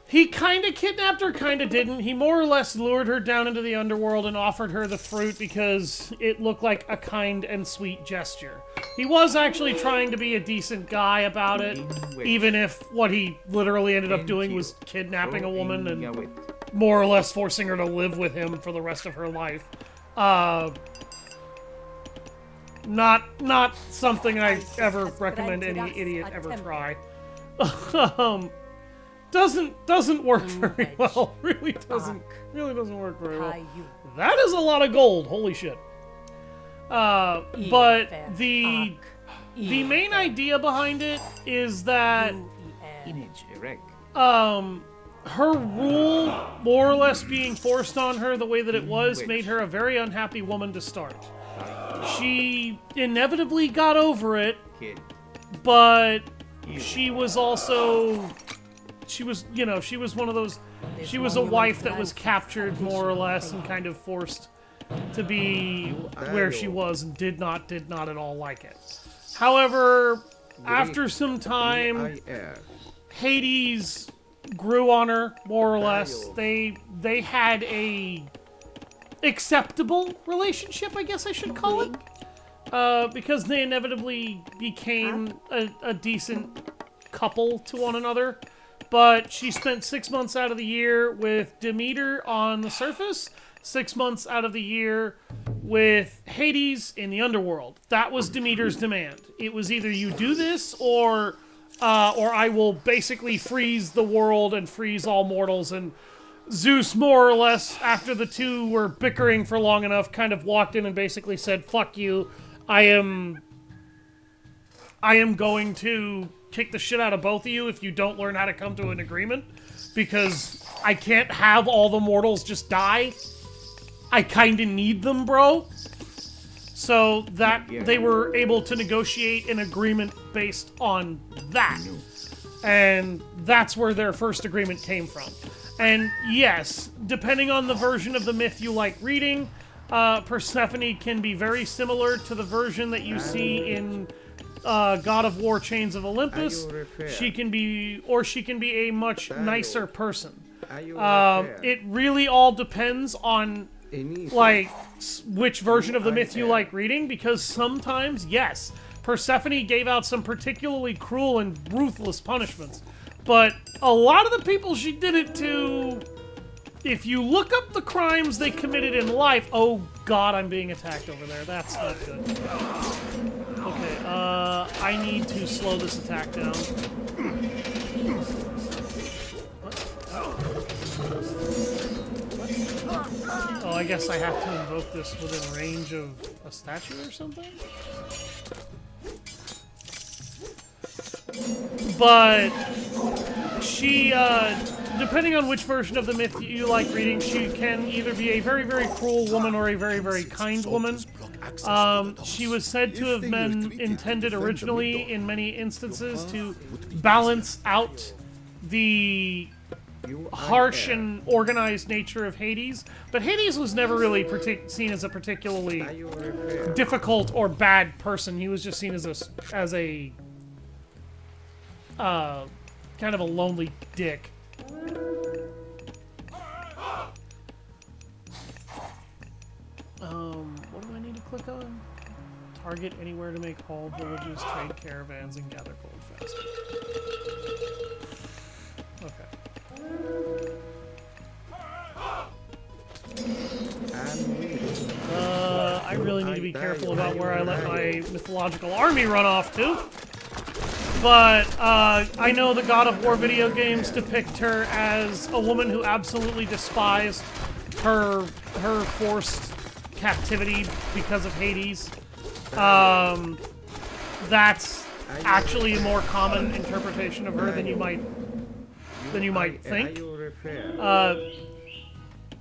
he kinda kidnapped her, kinda didn't. He more or less lured her down into the underworld and offered her the fruit because it looked like a kind and sweet gesture. He was actually trying to be a decent guy about it, even if what he literally ended up doing was kidnapping a woman and more or less forcing her to live with him for the rest of her life. Not something I ever recommend any idiot ever try. Doesn't work very well. Really doesn't work very well. That is a lot of gold. Holy shit. But the main idea behind it is that her rule more or less being forced on her the way that it was made her a very unhappy woman to start. She inevitably got over it, but she was also, she was one of those, she was a wife that was captured more or less and kind of forced to be where she was and did not at all like it. However, after some time, Hades grew on her, more or less. They had a acceptable relationship, I guess I should call it, because they inevitably became a decent couple to one another. But she spent 6 months out of the year with Demeter on the surface, 6 months out of the year with Hades in the underworld. That was Demeter's demand. It was either you do this or I will basically freeze the world and freeze all mortals. And Zeus, more or less, after the two were bickering for long enough, kind of walked in and basically said, fuck you, I am I am going to kick the shit out of both of you if you don't learn how to come to an agreement, because I can't have all the mortals just die. I kinda need them, bro. So that they were able to negotiate an agreement based on that. And that's where their first agreement came from. And yes, depending on the version of the myth you like reading, Persephone can be very similar to the version that you see in God of War Chains of Olympus. She can be a much nicer person. It really all depends on like which version of the myth you like reading, because sometimes, yes, Persephone gave out some particularly cruel and ruthless punishments, but a lot of the people she did it to, if you look up the crimes they committed in life, oh god, I'm being attacked over there. That's not good. Okay, I need to slow this attack down. Oh, I guess I have to invoke this within range of a statue or something? But she, depending on which version of the myth you like reading, she can either be a very, very cruel woman or a very, very kind woman. She was said to have been intended originally, in many instances, to balance out the harsh and organized nature of Hades, but Hades was never really seen as a particularly difficult or bad person. He was just seen as a kind of a lonely dick. What do I need to click on? Target anywhere to make all villages, trade caravans, and gather gold faster. Okay. I really need to be careful about where I let my mythological army run off to. But I know the God of War video games depict her as a woman who absolutely despised her forced captivity because of Hades. That's actually a more common interpretation of her than you might think.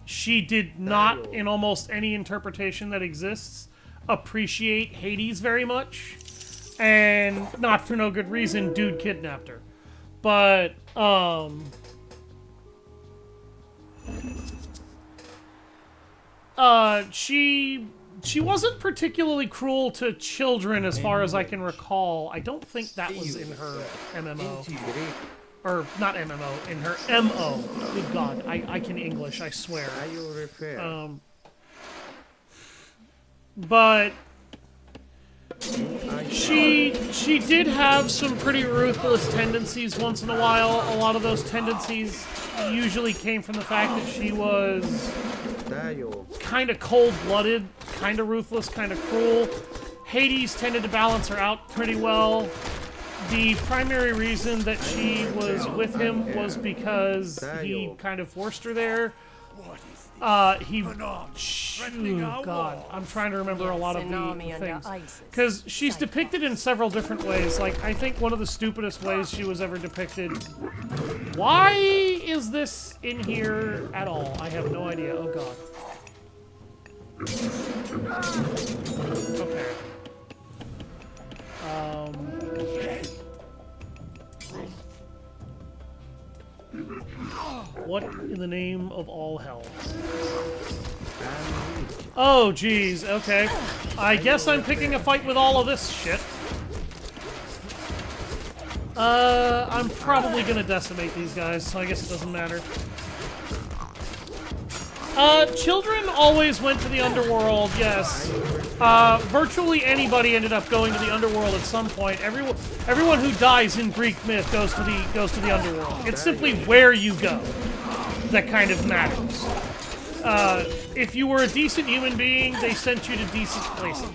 She did not, in almost any interpretation that exists, appreciate Hades very much. And not for no good reason, dude kidnapped her. But, she wasn't particularly cruel to children as far as I can recall. I don't think that was in her MMO. Or, not MMO, in her MO. Good God, I can English, I swear. But she did have some pretty ruthless tendencies once in a while. A lot of those tendencies usually came from the fact that she was kind of cold-blooded, kind of ruthless, kind of cruel. Hades tended to balance her out pretty well. The primary reason that she was with him was because he kind of forced her there. Oh God, I'm trying to remember a lot of the things. Because she's depicted in several different ways. Like, I think one of the stupidest ways she was ever depicted... Why is this in here at all? I have no idea. Oh God. Okay. What in the name of all hell? Oh, geez, okay. I guess I'm picking a fight with all of this shit. I'm probably gonna decimate these guys, so I guess it doesn't matter. Children always went to the underworld, yes. Virtually anybody ended up going to the underworld at some point. Everyone who dies in Greek myth goes to the underworld. It's simply where you go that kind of matters. If you were a decent human being, they sent you to decent places.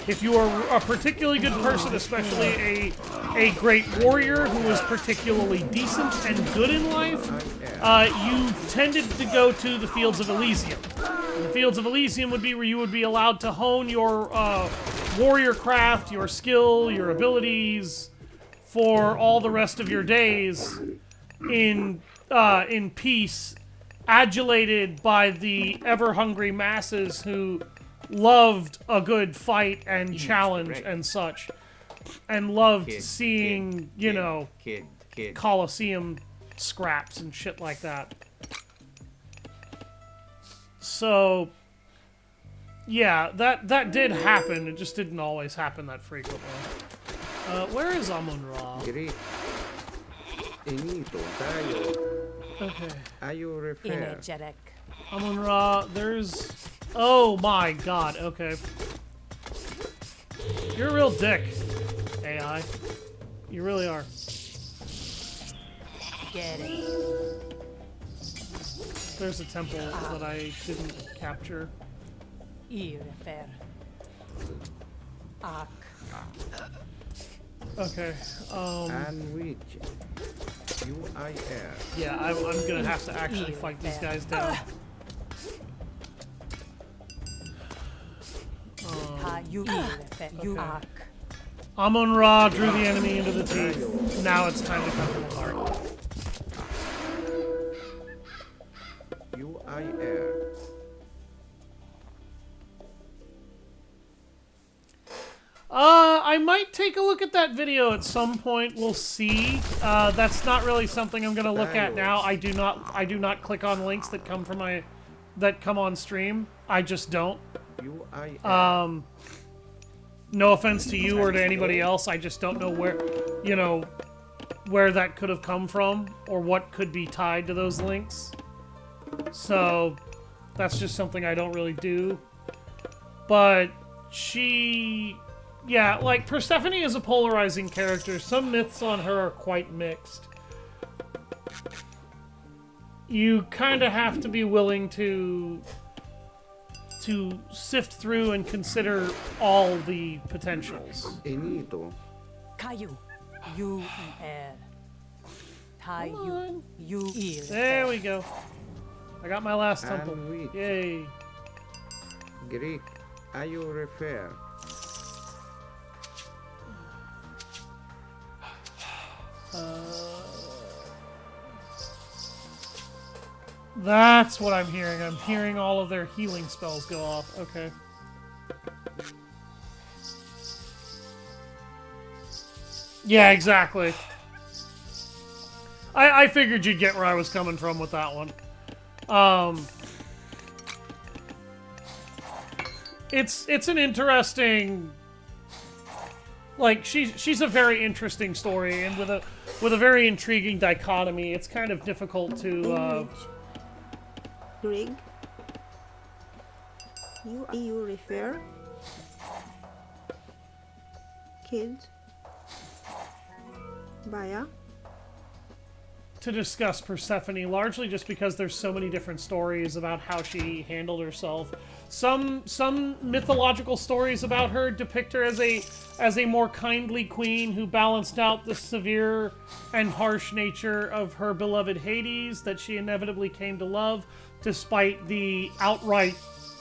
If you were a particularly good person, especially a great warrior who was particularly decent and good in life, you tended to go to the fields of Elysium. The Fields of Elysium would be where you would be allowed to hone your warrior craft, your skill, your abilities for all the rest of your days in peace, adulated by the ever-hungry masses who loved a good fight and challenge and such, and loved seeing, you know, Colosseum scraps and shit like that. So, yeah, that did happen. It just didn't always happen that frequently. Where is Amun-Ra? Okay. Amun-Ra, there's... Oh my god, okay. You're a real dick, AI. You really are. Get it. There's a temple that I didn't capture. Okay, yeah, I'm gonna have to actually fight these guys down. Amun-Ra drew the enemy into the teeth. Now it's time to cut them apart. I might take a look at that video at some point. We'll see. That's not really something I'm gonna look at now. I do not click on links that come from that come on stream. I just don't. No offense to you or to anybody else. I just don't know where, you know, where that could have come from or what could be tied to those links. So that's just something I don't really do. But yeah, like, Persephone is a polarizing character. Some myths on her are quite mixed. You kind of have to be willing to sift through and consider all the potentials. There we go. I got my last temple. Yay. Greek, are you refer? That's what I'm hearing. I'm hearing all of their healing spells go off. Okay. Yeah, exactly. I figured you'd get where I was coming from with that one. It's an interesting, like, she's a very interesting story, and with a very intriguing dichotomy. It's kind of difficult to Greg, you refer kids Baya to discuss Persephone, largely just because there's so many different stories about how she handled herself. Some mythological stories about her depict her as a more kindly queen who balanced out the severe and harsh nature of her beloved Hades that she inevitably came to love, despite the outright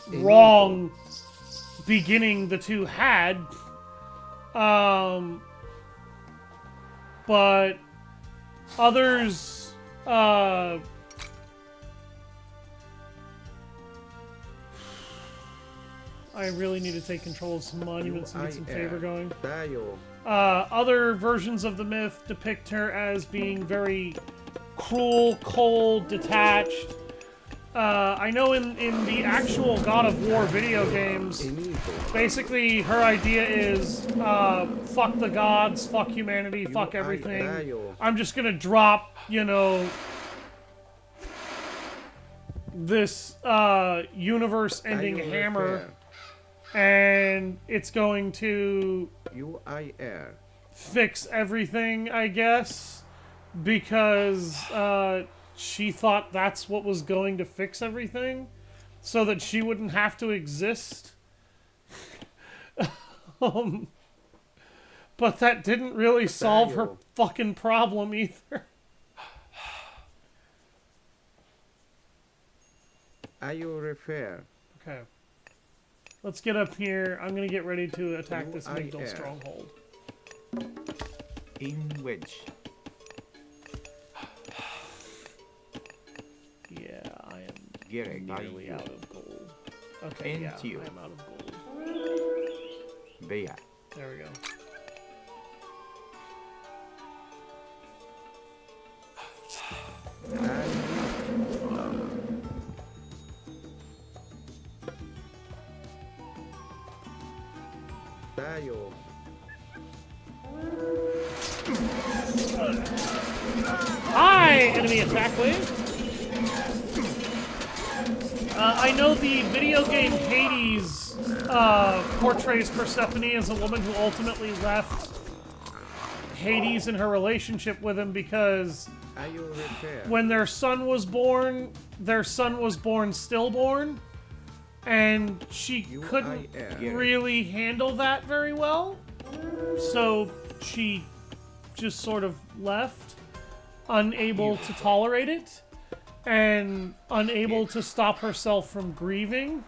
wrong beginning the two had. But others, I really need to take control of some monuments and get some favor going. Other versions of the myth depict her as being very cruel, cold, detached. I know in the actual God of War video games, basically her idea is, fuck the gods, fuck humanity, fuck everything. I'm just gonna drop, you know, this universe-ending hammer, and it's going to fix everything, I guess, because she thought that's what was going to fix everything, so that she wouldn't have to exist. But that didn't really solve her fucking problem either. Are you refer? Okay. Let's get up here. I'm gonna get ready to attack this Migdal stronghold. In wedge. Yeah, I am Gerek, nearly out of gold. Okay, yeah, I am out of gold. Bea. There we go. Tayo. Hi, enemy attack wave. I know the video game Hades portrays Persephone as a woman who ultimately left Hades in her relationship with him because when their son was born stillborn, and she couldn't really handle that very well, so she just sort of left, unable to tolerate it, and unable to stop herself from grieving,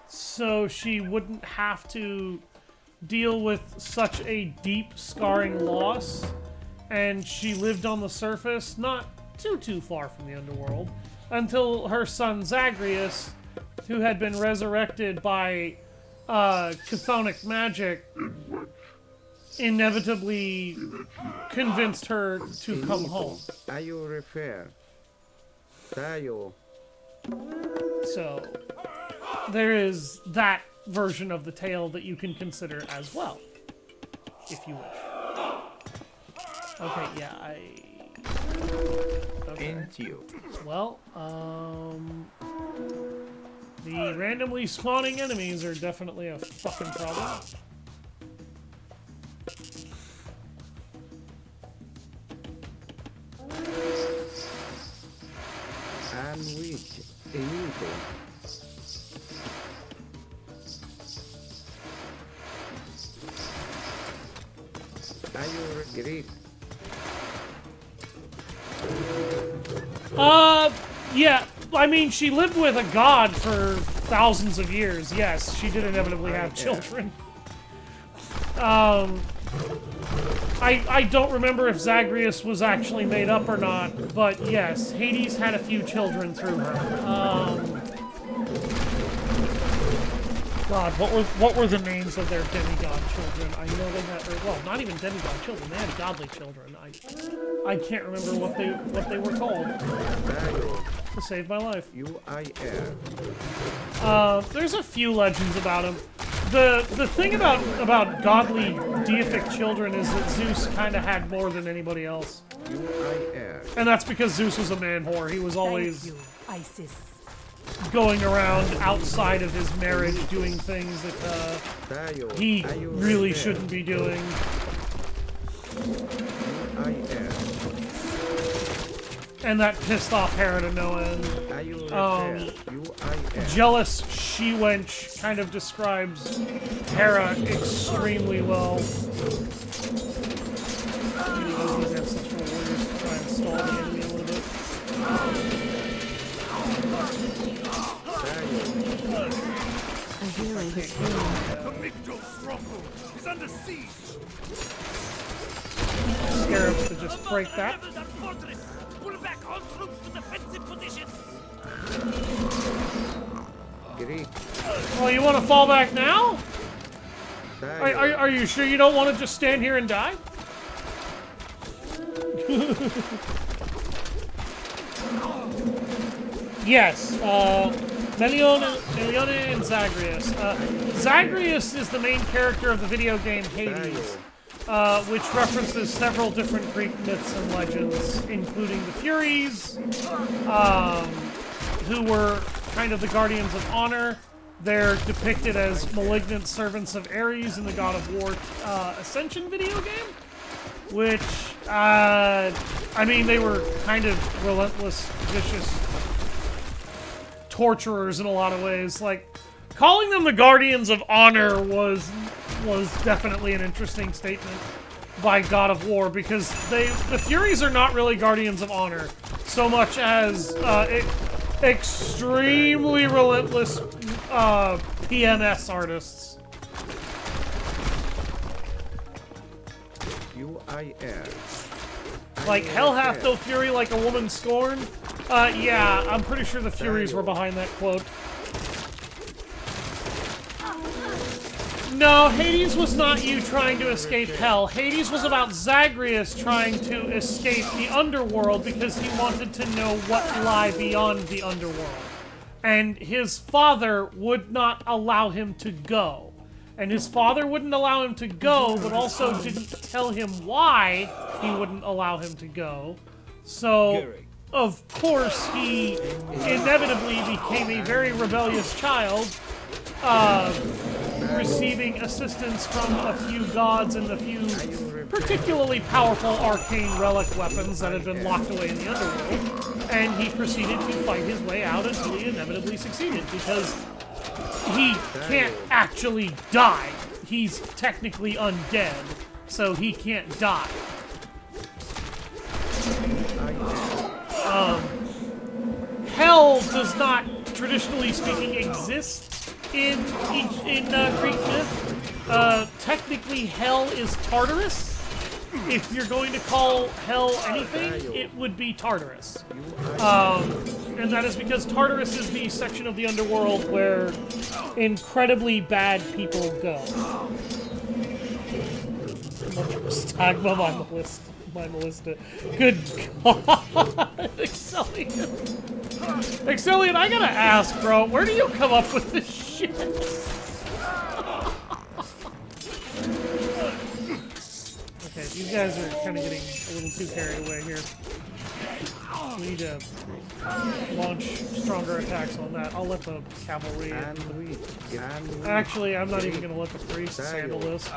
so she wouldn't have to deal with such a deep, scarring loss, and she lived on the surface, not too far from the underworld, until her son Zagreus, who had been resurrected by chthonic magic, inevitably convinced her to come home. Tayo refer. Tayo. So, there is that version of the tale that you can consider as well, if you wish. Okay, yeah, okay. Well, the randomly spawning enemies are definitely a fucking problem. And with Emilio. Tayo Greek. Yeah, I mean, she lived with a god for thousands of years. Yes, she did inevitably have children. I don't remember if Zagreus was actually made up or not, but yes, Hades had a few children through her. God, what were the names of their demigod children? I know they had, well, not even demigod children. They had godly children. I can't remember what they were called. To save my life. There's a few legends about him. The thing about godly deific children is that Zeus kind of had more than anybody else. And that's because Zeus was a man whore. He was always Isis. Going around outside of his marriage doing things that he really shouldn't be doing. And that pissed off Hera to no end. Jealous she-wench kind of describes Hera extremely well. These ancestral warriors to try and stall the enemy a little bit. I hear like The Migdal stronghold is under siege. Scarabs to just break that. Pull back all troops to defensive positions. Well, you want to fall back now? Are you sure you don't want to just stand here and die? Yes, Melione and Zagreus. Zagreus is the main character of the video game Hades, which references several different Greek myths and legends, including the Furies, who were kind of the guardians of honor. They're depicted as malignant servants of Ares in the God of War Ascension video game, which, I mean, they were kind of relentless, vicious torturers in a lot of ways. Like, calling them the Guardians of Honor was definitely an interesting statement by God of War, because the Furies are not really Guardians of Honor so much as extremely relentless PMS artists. Like, hell hath no fury like a woman scorned. Yeah, I'm pretty sure the Furies were behind that quote. No, Hades was not you trying to escape hell. Hades was about Zagreus trying to escape the underworld because he wanted to know what lie beyond the underworld. And his father would not allow him to go. And his father wouldn't allow him to go, but also didn't tell him why he wouldn't allow him to go. So, of course, he inevitably became a very rebellious child, receiving assistance from a few gods and a few particularly powerful arcane relic weapons that had been locked away in the underworld. And he proceeded to fight his way out until he inevitably succeeded, because he can't actually die. He's technically undead, so he can't die. Hell does not, traditionally speaking, exist in Greek myth. Technically, hell is Tartarus. If you're going to call hell anything, it would be Tartarus. And that is because Tartarus is the section of the underworld where incredibly bad people go. Stagma, my Melissa. Good God. Excellion. Excellion, I gotta ask, bro, where do you come up with this shit? Okay, these guys are kind of getting a little too carried away here. We need to launch stronger attacks on that. I'll let the cavalry... Actually, I'm not even going to let the priests handle this.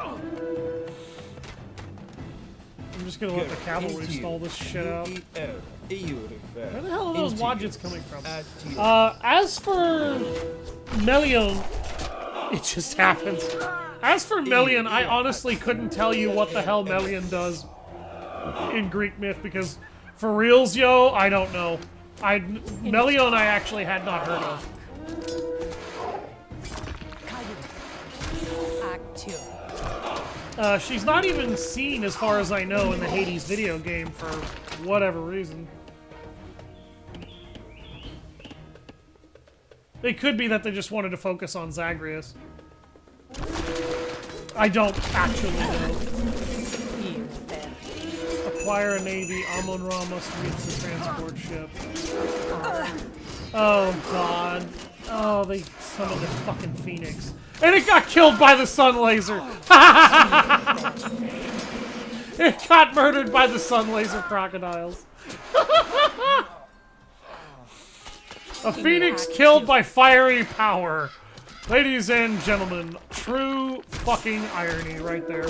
I'm just going to let the cavalry stall this shit out. Where the hell are those Wadgets coming from? As for Melion, it just happens. As for Melion, I honestly couldn't tell you what the hell Melion does in Greek myth, because for reals, yo, I don't know. Melion I actually had not heard of. She's not even seen, as far as I know, in the Hades video game for whatever reason. It could be that they just wanted to focus on Zagreus. I don't actually know. Acquire a navy. Amon-Ra must reach the transport ship. Oh, God. Oh, they summoned the fucking Phoenix. And it got killed by the sun laser! It got murdered by the sun laser crocodiles. A Phoenix killed by fiery power. Ladies and gentlemen, true fucking irony right there.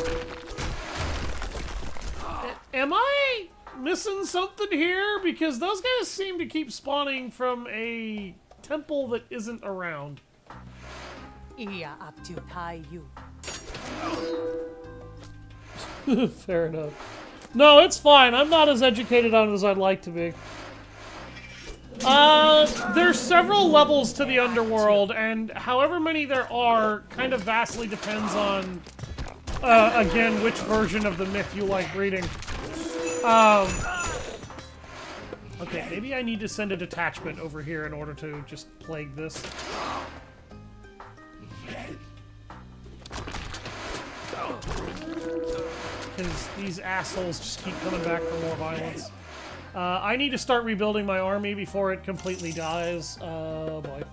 Am I missing something here? Because those guys seem to keep spawning from a temple that isn't around. Fair enough. No, it's fine. I'm not as educated on it as I'd like to be. There's several levels to the underworld, and however many there are kind of vastly depends on, again, which version of the myth you like reading. Okay, maybe I need to send a detachment over here in order to just plague this. Because these assholes just keep coming back for more violence. I need to start rebuilding my army before it completely dies. Oh boy.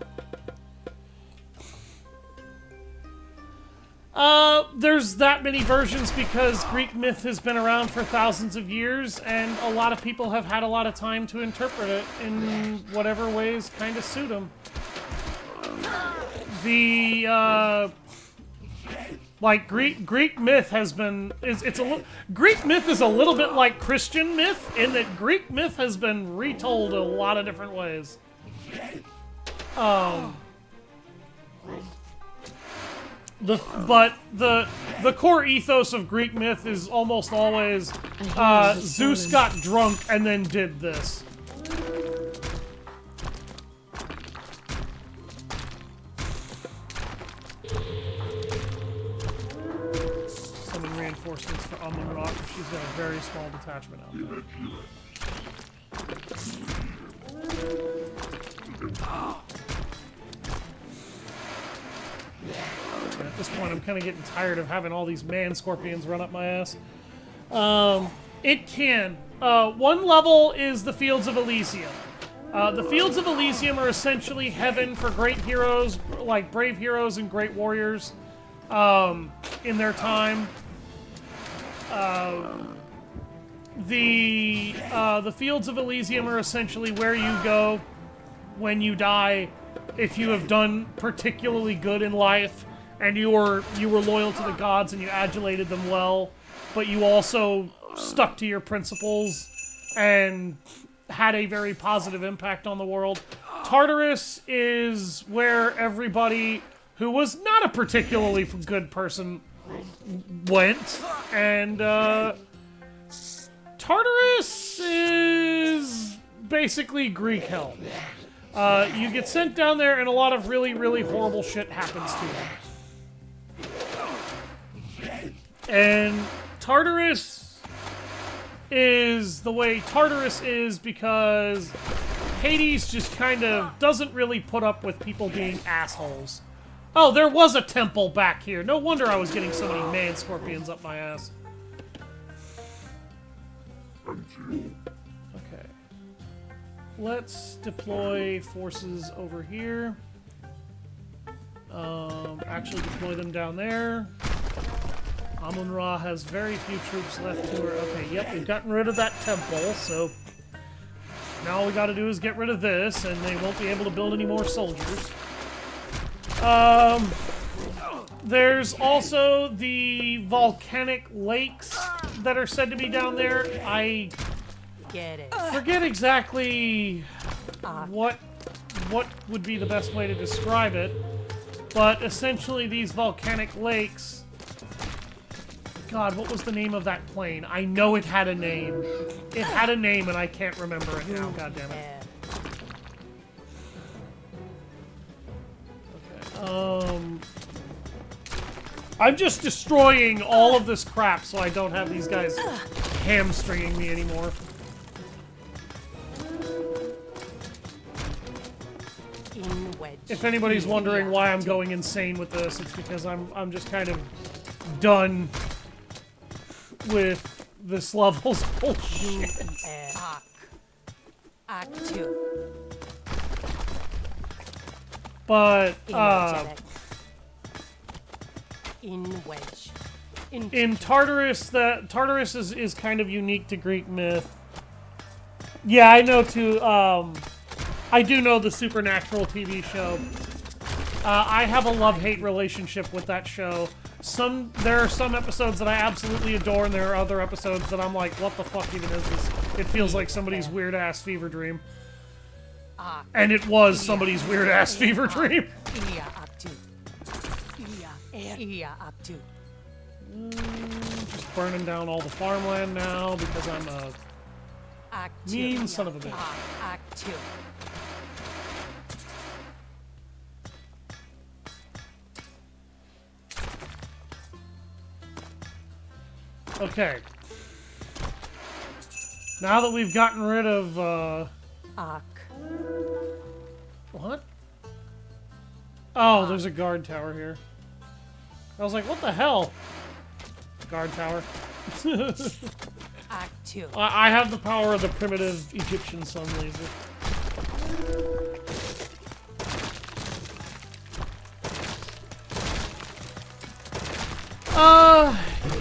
There's that many versions because Greek myth has been around for thousands of years, and a lot of people have had a lot of time to interpret it in whatever ways kind of suit them. Like Greek myth has been Greek myth is a little bit like Christian myth in that Greek myth has been retold a lot of different ways. But the core ethos of Greek myth is almost always Zeus got drunk and then did this. reinforcements for Amun-Ra, because she's got a very small detachment out there. And at this point, I'm kind of getting tired of having all these man-scorpions run up my ass. It can. One level is the Fields of Elysium. The Fields of Elysium are essentially heaven for great heroes, like brave heroes and great warriors, in their time. The Fields of Elysium are essentially where you go when you die if you have done particularly good in life and you were loyal to the gods and you adulated them well, but you also stuck to your principles and had a very positive impact on the world. Tartarus is where everybody who was not a particularly good person went, and Tartarus is basically Greek hell. You get sent down there and a lot of really, really horrible shit happens to you. And Tartarus is the way Tartarus is because Hades just kind of doesn't really put up with people being assholes. Oh, there was a temple back here. No wonder I was getting so many man-scorpions up my ass. Okay. Let's deploy forces over here. Actually deploy them down there. Amun-Ra has very few troops left to her. Okay, yep, we've gotten rid of that temple, so now all we gotta do is get rid of this, and they won't be able to build any more soldiers. There's also the volcanic lakes that are said to be down there. I forget exactly what would be the best way to describe it, but essentially these volcanic lakes... God, what was the name of that plane? I know it had a name. It had a name and I can't remember it now, goddammit. Okay, I'm just destroying all of this crap so I don't have these guys hamstringing me anymore. If anybody's wondering why I'm going insane with this, it's because I'm just kind of done with this level's bullshit. But in Tartarus, Tartarus is kind of unique to Greek myth. Yeah, I know too. I do know the Supernatural TV show. I have a love-hate relationship with that show. There are some episodes that I absolutely adore, and there are other episodes that I'm like, what the fuck even is this? It feels like somebody's weird-ass fever dream. And it was somebody's weird-ass fever dream. Just burning down all the farmland now, because I'm a mean son of a bitch. Okay. Now that we've gotten rid of, What? Oh, there's a guard tower here. I was like, what the hell? Guard tower. I have the power of the primitive Egyptian sun laser.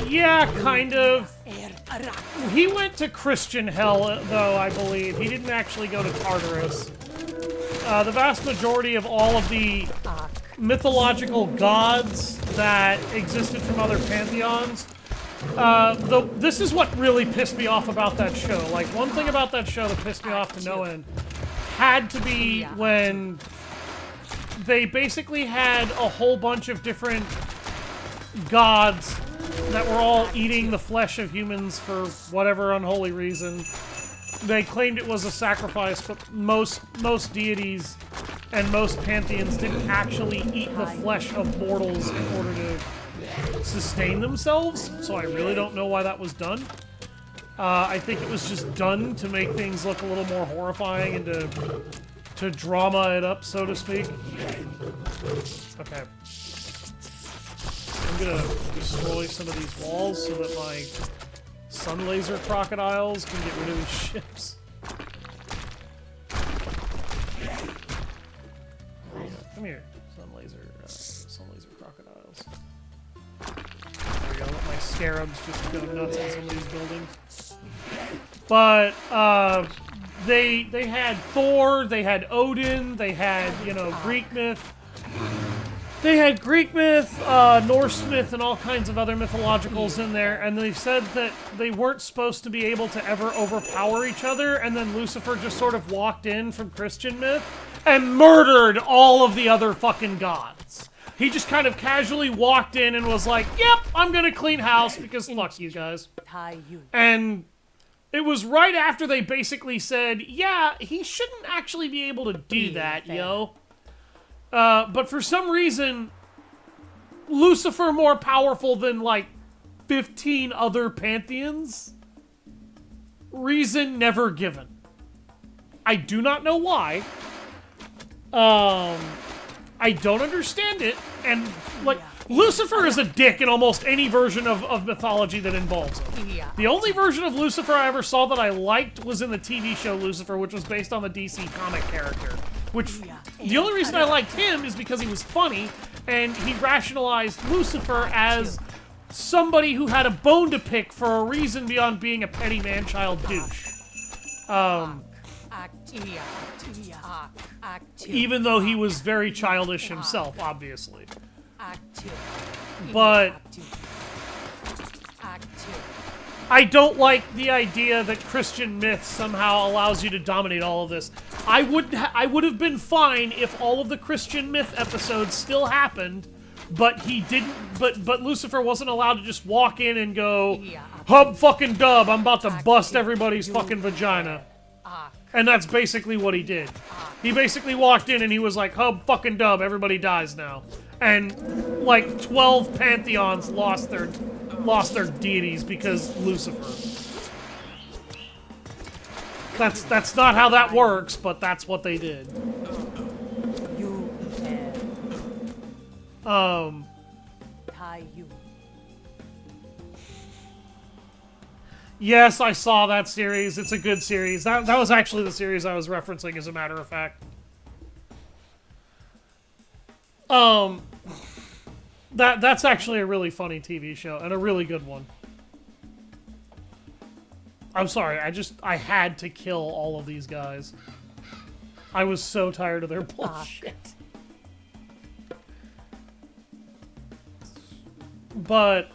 Yeah, kind of. He went to Christian hell, though, I believe. He didn't actually go to Tartarus. The vast majority of all of the mythological gods that existed from other pantheons, this is what really pissed me off about that show. Like, one thing about that show that pissed me off to no end had to be when they basically had a whole bunch of different gods that were all eating the flesh of humans for whatever unholy reason. They claimed it was a sacrifice, but most deities and most pantheons didn't actually eat the flesh of mortals in order to sustain themselves, so I really don't know why that was done. I think it was just done to make things look a little more horrifying and to drama it up, so to speak. Okay. I'm gonna destroy some of these walls so that my sun laser crocodiles can get rid of these ships. Come here, sun laser crocodiles. There we go, let my scarabs just go nuts on some of these buildings. But, they had Thor, they had Odin, they had, you know, Greek myth. They had Greek myth, Norse myth, and all kinds of other mythologicals in there, and they said that they weren't supposed to be able to ever overpower each other, and then Lucifer just sort of walked in from Christian myth and murdered all of the other fucking gods. He just kind of casually walked in and was like, yep, I'm gonna clean house because fuck you guys. And it was right after they basically said, yeah, he shouldn't actually be able to do that, yo. But for some reason, Lucifer more powerful than, like, 15 other pantheons? Reason never given. I do not know why. I don't understand it, and, like, Lucifer is a dick in almost any version of mythology that involves him. The only version of Lucifer I ever saw that I liked was in the TV show Lucifer, which was based on the DC comic character. Which, the only reason I liked him is because he was funny, and he rationalized Lucifer as somebody who had a bone to pick for a reason beyond being a petty man-child douche. Even though he was very childish himself, obviously. But I don't like the idea that Christian myth somehow allows you to dominate all of this. I would have been fine if all of the Christian myth episodes still happened, but he didn't. But Lucifer wasn't allowed to just walk in and go, hub fucking dub, I'm about to bust everybody's fucking vagina. And that's basically what he did. He basically walked in and he was like, hub fucking dub, everybody dies now. And like 12 pantheons lost their deities because Lucifer. That's not how that works, but that's what they did. Yes, I saw that series. It's a good series. That was actually the series I was referencing, as a matter of fact. That's actually a really funny TV show, and a really good one. I'm sorry, I had to kill all of these guys. I was so tired of their bullshit. But,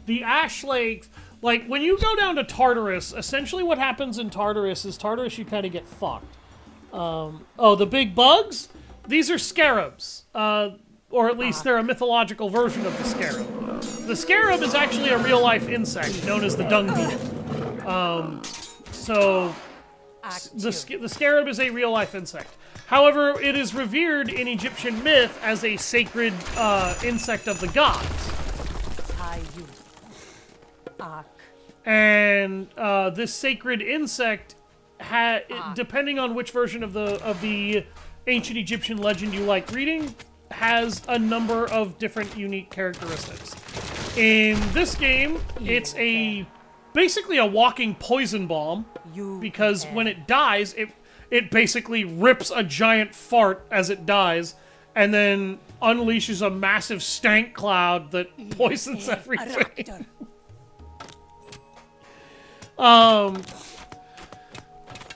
the Ash Lake, like, when you go down to Tartarus, essentially what happens in Tartarus is you kind of get fucked. Oh, the big bugs? These are scarabs. Or at least they're a mythological version of the scarab. The scarab is actually a real-life insect known as the dung beetle. So, the scarab is a real-life insect. However, it is revered in Egyptian myth as a sacred insect of the gods. And this sacred insect, depending on which version of the ancient Egyptian legend you like reading, has a number of different unique characteristics. In this game, it's basically a walking poison bomb, because when it dies, it basically rips a giant fart as it dies, and then unleashes a massive stank cloud that poisons everything.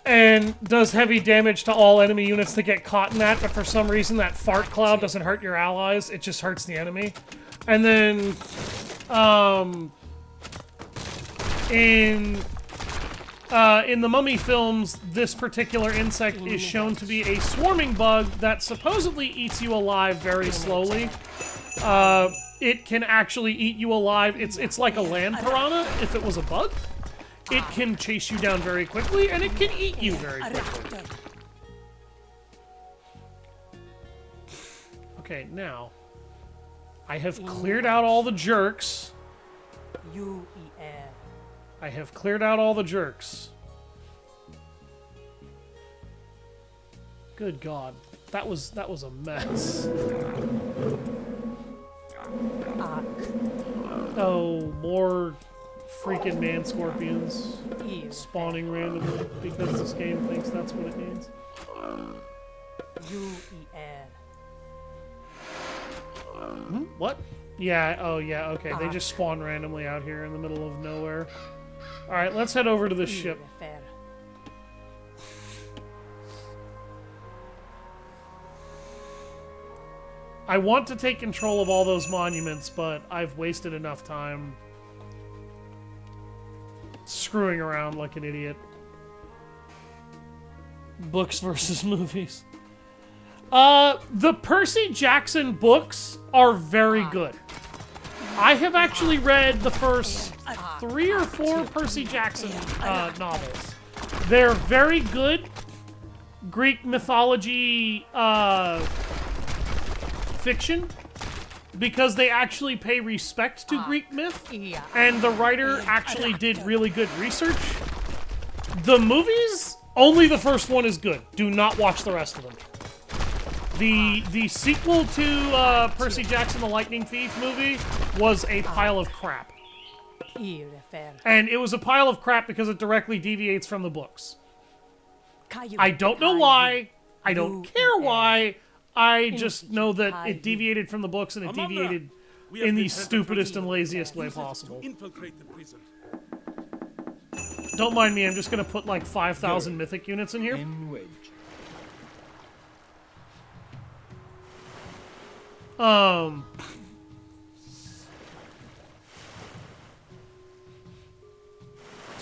And does heavy damage to all enemy units that get caught in that, but for some reason that fart cloud doesn't hurt your allies, it just hurts the enemy. And then, in the Mummy films, this particular insect is shown to be a swarming bug that supposedly eats you alive very slowly. It can actually eat you alive. It's like a land piranha if it was a bug. it can chase you down very quickly, and it can eat you very quickly. Okay, now I have cleared out all the jerks. I have cleared out all the jerks. Good God, that was a mess. Oh, more freaking man scorpions spawning randomly because this game thinks that's what it needs. What? Yeah, oh yeah, okay. They just spawn randomly out here in the middle of nowhere. Alright, let's head over to this ship. I want to take control of all those monuments, but I've wasted enough time screwing around like an idiot. Books versus movies. The Percy Jackson books are very good. I have actually read the first 3 or 4 Percy Jackson novels. They're very good Greek mythology fiction because they actually pay respect to Greek myth, and the writer actually did really good research. The movies, only the first one is good. Do not watch the rest of them. The sequel to Percy Jackson the Lightning Thief movie was a pile of crap. And it was a pile of crap because it directly deviates from the books. I don't know why. I don't care why. I just know that it deviated from the books, and it deviated in the stupidest and laziest way possible. Don't mind me, I'm just gonna put like 5,000 mythic units in here.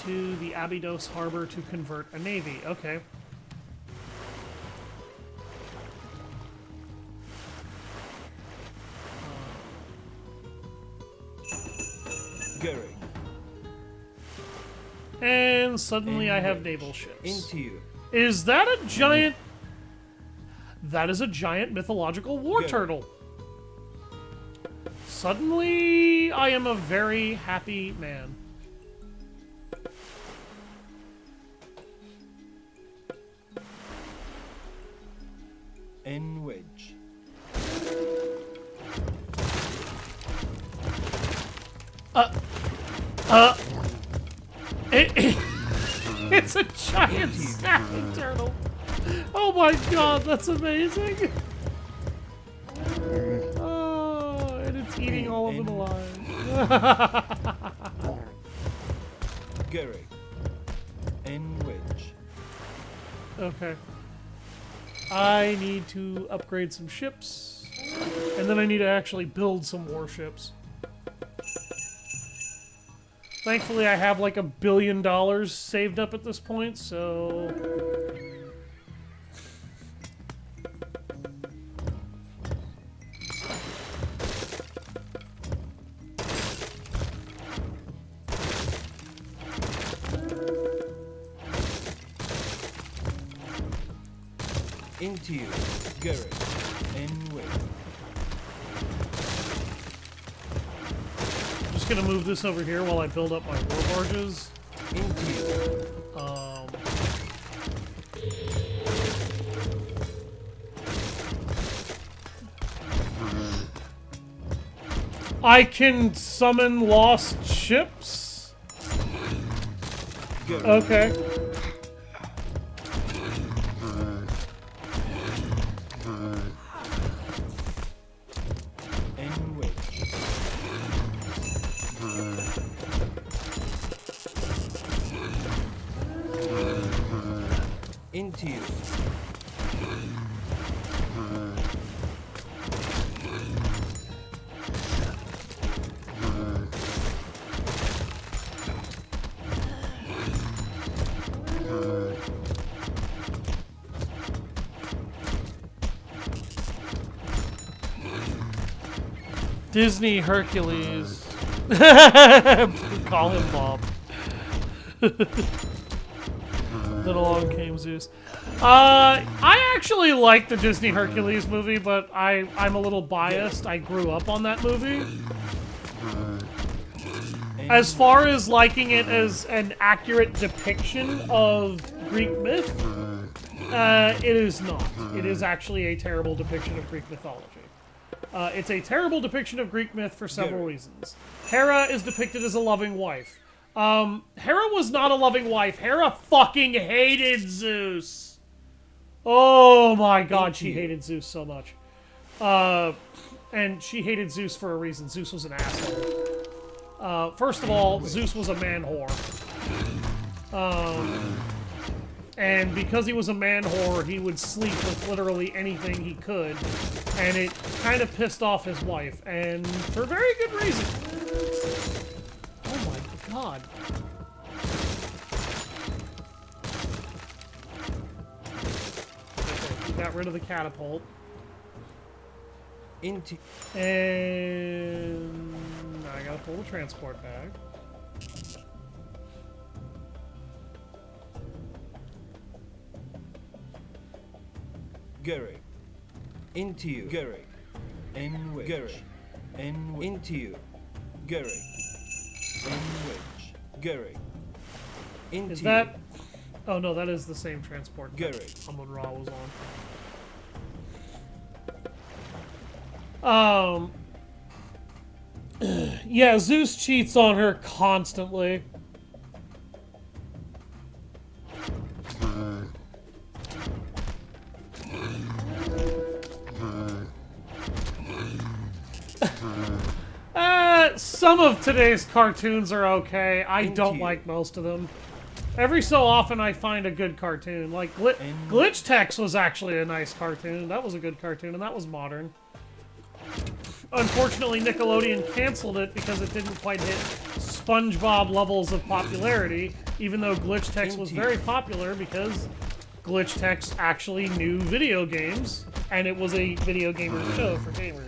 To the Abydos Harbor to convert a navy. Okay. Gary. And suddenly I have naval ships. Into you. Is that a giant... That is a giant mythological war turtle. Suddenly, I am a very happy man. In wedge. It's a giant snapping turtle. Oh my God, that's amazing. Oh, and it's eating all of them alive. Gary. In wedge. Okay. I need to upgrade some ships, and then I need to actually build some warships. Thankfully, I have like $1 billion saved up at this point, so... Into you, Garrett, and wait. I'm just gonna move this over here while I build up my war barges. Into you. I can summon lost ships? Okay. Into you. Disney Hercules. Call him Bob. Then along came Zeus. I actually like the Disney Hercules movie, but I'm a little biased. I grew up on that movie. As far as liking it as an accurate depiction of Greek myth, it is not. It is actually a terrible depiction of Greek mythology. It's a terrible depiction of Greek myth for several reasons. Hera is depicted as a loving wife. Hera was not a loving wife. Hera fucking hated Zeus. Oh my god, she hated Zeus so much. And she hated Zeus for a reason. Zeus was an asshole. First of all, Zeus was a man whore. And because he was a man whore, he would sleep with literally anything he could. And it kind of pissed off his wife. And for very good reason. Oh my god. Okay, we got rid of the catapult. And I gotta pull the transport bag. Gary. Into you. Gary. In which. Gary. Into you. Gary. In which. Gary. Into Is that... Oh no, that is the same transport Gary. that Amun-Ra was on. Yeah, Zeus cheats on her constantly. Some of today's cartoons are okay. I don't like most of them. Every so often I find a good cartoon. Like Glitch Tex was actually a nice cartoon. That was a good cartoon, and that was modern. Unfortunately, Nickelodeon canceled it because it didn't quite hit SpongeBob levels of popularity, even though Glitch Tex was very popular because Glitch Tex actually knew video games, and it was a video gamer show for gamers.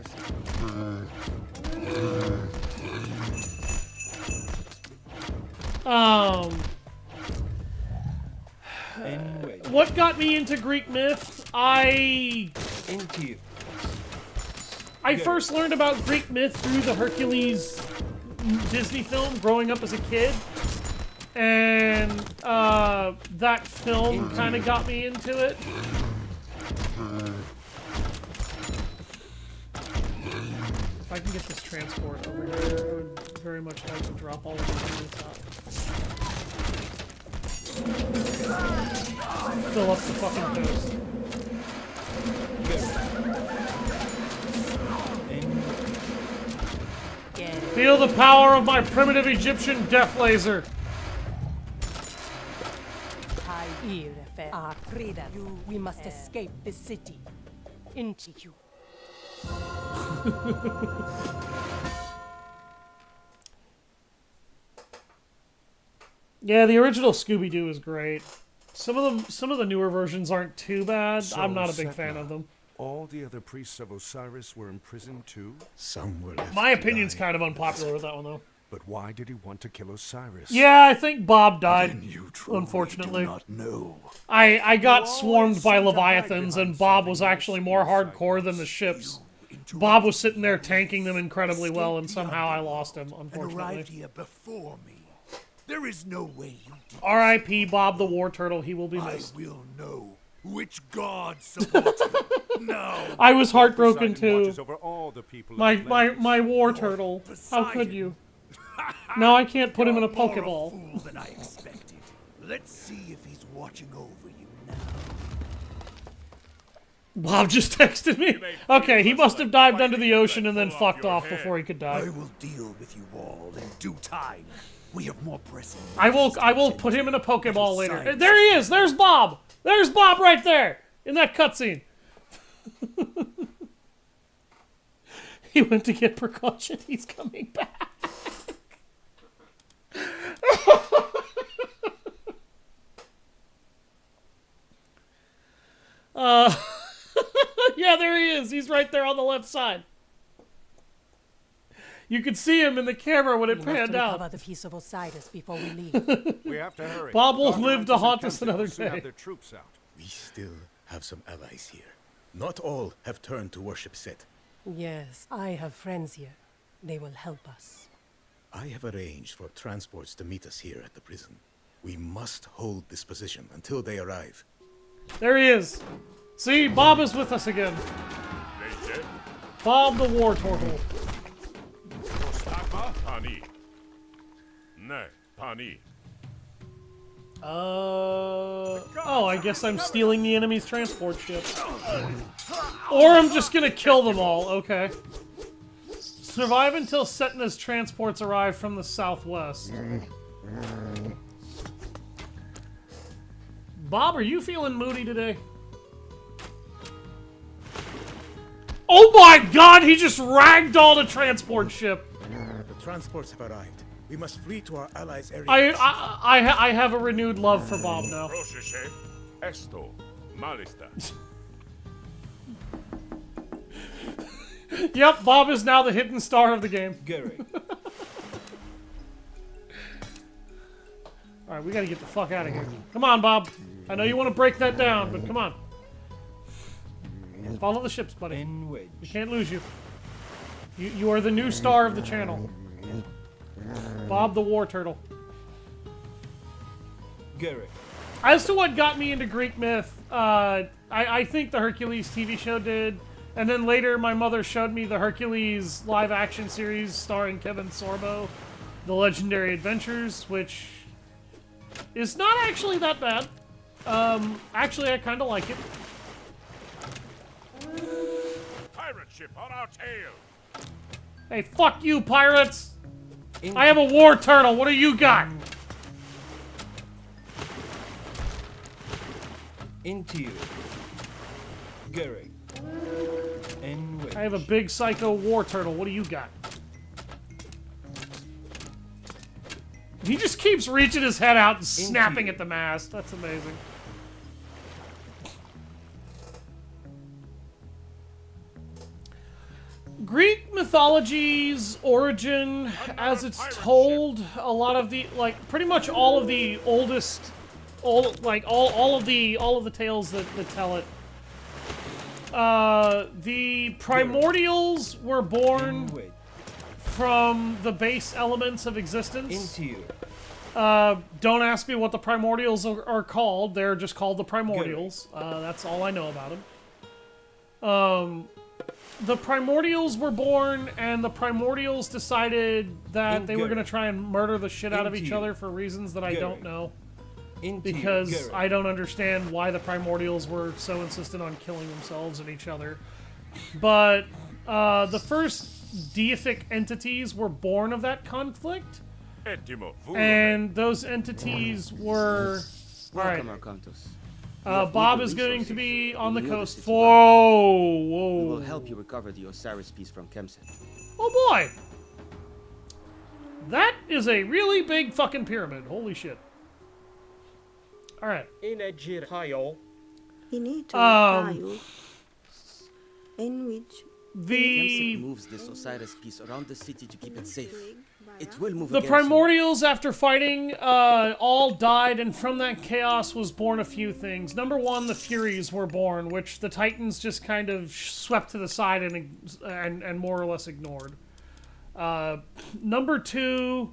What got me into Greek myth? I first learned about Greek myth through the Hercules Disney film growing up as a kid. And that film kind of got me into it. If I can get this transport over here, I would very much like to drop all of these units out. Fill up the fucking coast. Feel the power of my primitive Egyptian death laser. We must escape the city. Into you. Yeah, the original Scooby-Doo is great. Some of the newer versions aren't too bad. So, I'm not a big Setna, fan of them. All the other priests of Osiris were imprisoned too? Some were left My opinion's kind of unpopular with that one, though. But why did he want to kill Osiris? Yeah, I think Bob died, unfortunately. Do not know. I got swarmed by Leviathans, and Bob was actually more hardcore than the ships. Bob was sitting there tanking them incredibly well, and somehow I lost him, unfortunately. Arrived here before me. There is no way you did. R.I.P. Bob the War Turtle. He will be missed. I will know which god supports you. No. I was heartbroken too. Watches over all the people My War Turtle. How could you? Now I can't put him in a Pokeball. More a fool than I expected. Let's see if he's watching over you now. Bob just texted me. Okay, he must have dived under the ocean and then fucked off before he could die. I will deal with you all in due time. We have more pressing. I will put him in a Pokeball later. There he is. There's Bob. There's Bob right there in that cutscene. He went to get precaution. He's coming back. Yeah, there he is. He's right there on the left side. You could see him in the camera when it We panned must recover out. the piece of Osiris before we leave. We have to hurry. Bob will Dr. live to Hunter haunt and us Kempton another will soon day. have their troops out. We still have some allies here. Not all have turned to worship Set. Yes, I have friends here. They will help us. I have arranged for transports to meet us here at the prison. We must hold this position until they arrive. There he is. See, Bob is with us again. They dead? Bob the War Turtle. Prostagma? Pani. Ne, Pani. Oh, I guess I'm stealing the enemy's transport ship. Or I'm just gonna kill them all, okay. Survive until Setna's transports arrive from the southwest. Bob, are you feeling moody today? Oh my god, he just ragdolled a transport ship! The transports have arrived. We must flee to our allies' area. I have a renewed love for Bob now. Rosheshe, esto, malista. Yep, Bob is now the hidden star of the game. Gary. Alright, we gotta get the fuck out of here. Come on, Bob. I know you want to break that down, but come on. Follow the ships, buddy. We can't lose you. You are the new star of the channel. Bob the War Turtle. Gary. As to what got me into Greek myth, I think the Hercules TV show did. And then later my mother showed me the Hercules live-action series starring Kevin Sorbo, The Legendary Adventures, which is not actually that bad. Actually, I kind of like it. Pirate ship on our tail. Hey, fuck you, pirates! I have a war turtle. What do you got? Into you. Gary. I have a big psycho war turtle. What do you got? He just keeps reaching his head out and snapping at the mast. That's amazing. Greek mythology's origin, as it's told, a lot of the, like, pretty much all of the oldest, all of the tales that tell it. The primordials were born from the base elements of existence. Don't ask me what the primordials are called. They're just called the primordials. That's all I know about them. The primordials were born, and the primordials decided that they were going to try and murder the shit out of each other for reasons that I don't know. Because I don't understand why the primordials were so insistent on killing themselves and each other. But the first deific entities were born of that conflict. And those entities were... Alright. Bob is going to be on the coast. Whoa! We will help you recover the Osiris piece from Kemset. Oh boy! That is a really big fucking pyramid. Holy shit. Alright. In which Kemset moves this Osiris piece around the city to keep it safe. It will move the again primordials, after fighting, all died, and from that chaos was born a few things. Number one, the Furies were born, which the Titans just kind of swept to the side and more or less ignored. Number two,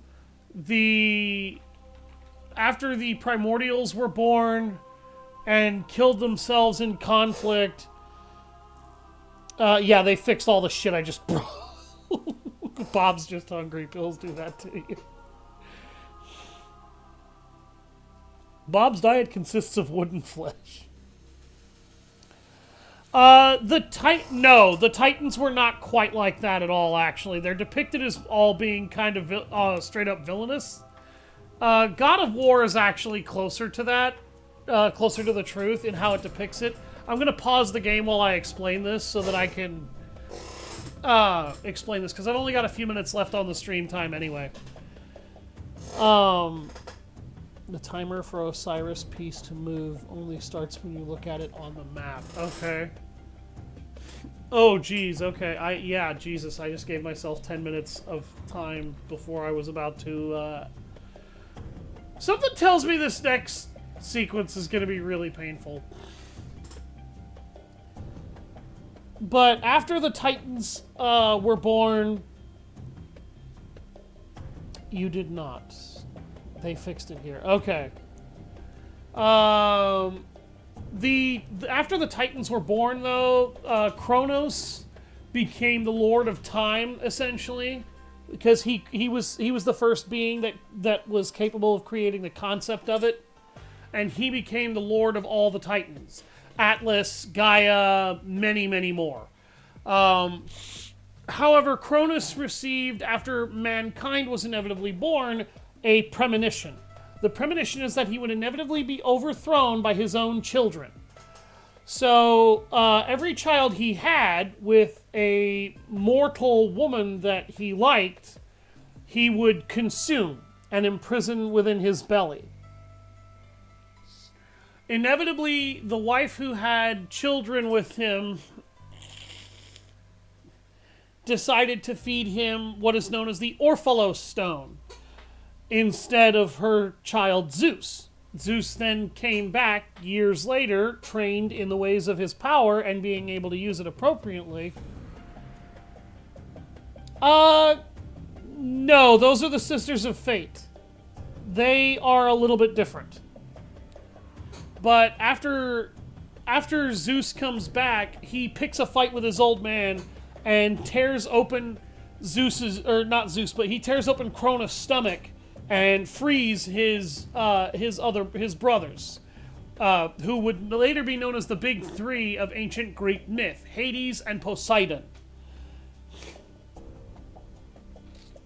after the primordials were born and killed themselves in conflict, yeah, they fixed all the shit I just brought. Bob's just hungry. Pills do that to you. Bob's diet consists of wood and flesh. The Titans were not quite like that at all, actually. They're depicted as all being kind of straight up villainous. God of War is actually closer to that, closer to the truth in how it depicts it. I'm going to pause the game while I explain this so that I can explain this, because I've only got a few minutes left on the stream time anyway. The timer for Osiris piece to move only starts when you look at it on the map. Okay. Oh, geez. Okay. Yeah, Jesus. I just gave myself 10 minutes of time before I was about to, Something tells me this next sequence is going to be really painful. But after the Titans, were born... You did not. They fixed it here. Okay. After the Titans were born, though, Kronos became the Lord of Time, essentially, because he was the first being that was capable of creating the concept of it, and he became the Lord of all the Titans. Atlas, Gaia, many, many more. However, Cronus received, after mankind was inevitably born, a premonition. The premonition is that he would inevitably be overthrown by his own children. So, every child he had with a mortal woman that he liked, he would consume and imprison within his belly. Inevitably, the wife who had children with him decided to feed him what is known as the Orphalos Stone instead of her child Zeus. Zeus then came back years later, trained in the ways of his power and being able to use it appropriately. No, those are the Sisters of Fate. They are a little bit different. But after Zeus comes back, he picks a fight with his old man and tears open he tears open Cronus' stomach and frees his brothers, who would later be known as the Big Three of ancient Greek myth: Hades and Poseidon.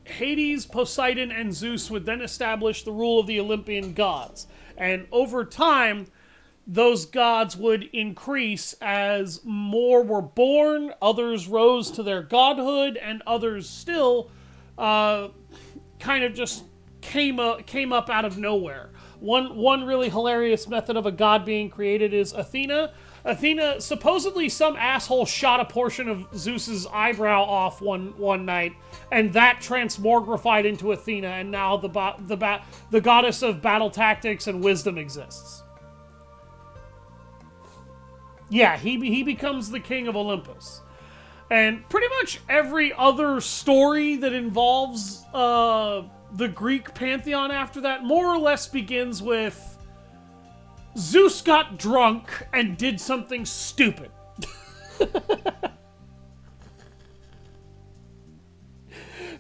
Hades, Poseidon, and Zeus would then establish the rule of the Olympian gods, and over time, those gods would increase as more were born, others rose to their godhood, and others still kind of just came up out of nowhere. One really hilarious method of a god being created is Athena. Athena, supposedly some asshole shot a portion of Zeus's eyebrow off one night, and that transmogrified into Athena, and now the goddess of battle tactics and wisdom exists. Yeah, he becomes the king of Olympus. And pretty much every other story that involves the Greek pantheon after that more or less begins with Zeus got drunk and did something stupid.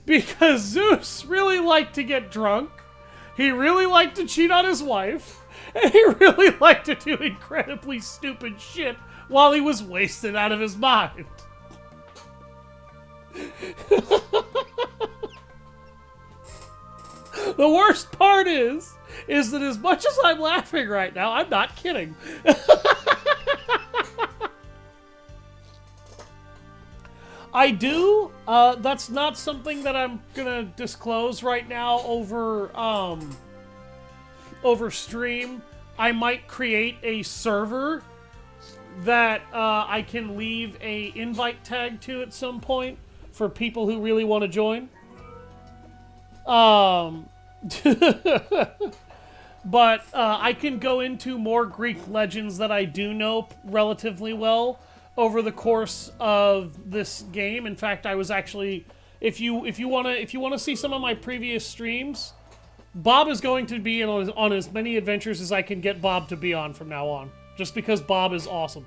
Because Zeus really liked to get drunk, he really liked to cheat on his wife, and he really liked to do incredibly stupid shit while he was wasted out of his mind. The worst part is that as much as I'm laughing right now, I'm not kidding. I do. That's not something that I'm gonna disclose right now over stream. I might create a server that I can leave a invite tag to at some point for people who really want to join. But I can go into more Greek legends that I do know relatively well over the course of this game. In fact, I was actually, if you want to see some of my previous streams, Bob is going to be on as many adventures as I can get Bob to be on from now on, just because Bob is awesome.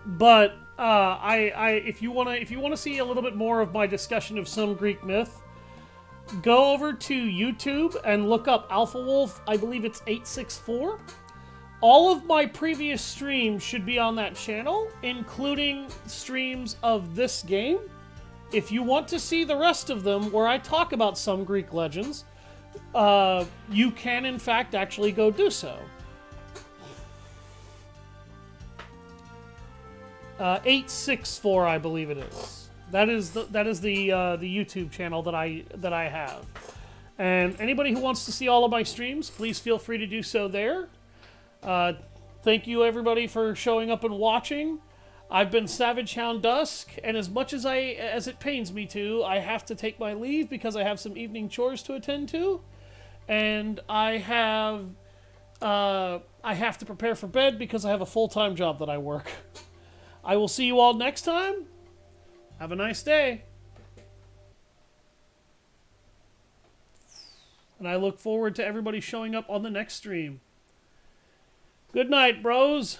But if you want to see a little bit more of my discussion of some Greek myth, go over to YouTube and look up Alpha Wolf. I believe it's 864. All of my previous streams should be on that channel, including streams of this game. If you want to see the rest of them, where I talk about some Greek legends, you can, in fact, actually go do so. 864, I believe it is. That is the YouTube channel that I have. And anybody who wants to see all of my streams, please feel free to do so there. Thank you, everybody, for showing up and watching. I've been Savage Hound Dusk, and as much as it pains me to, I have to take my leave because I have some evening chores to attend to, and I have to prepare for bed because I have a full-time job that I work. I will see you all next time. Have a nice day. And I look forward to everybody showing up on the next stream. Good night, bros.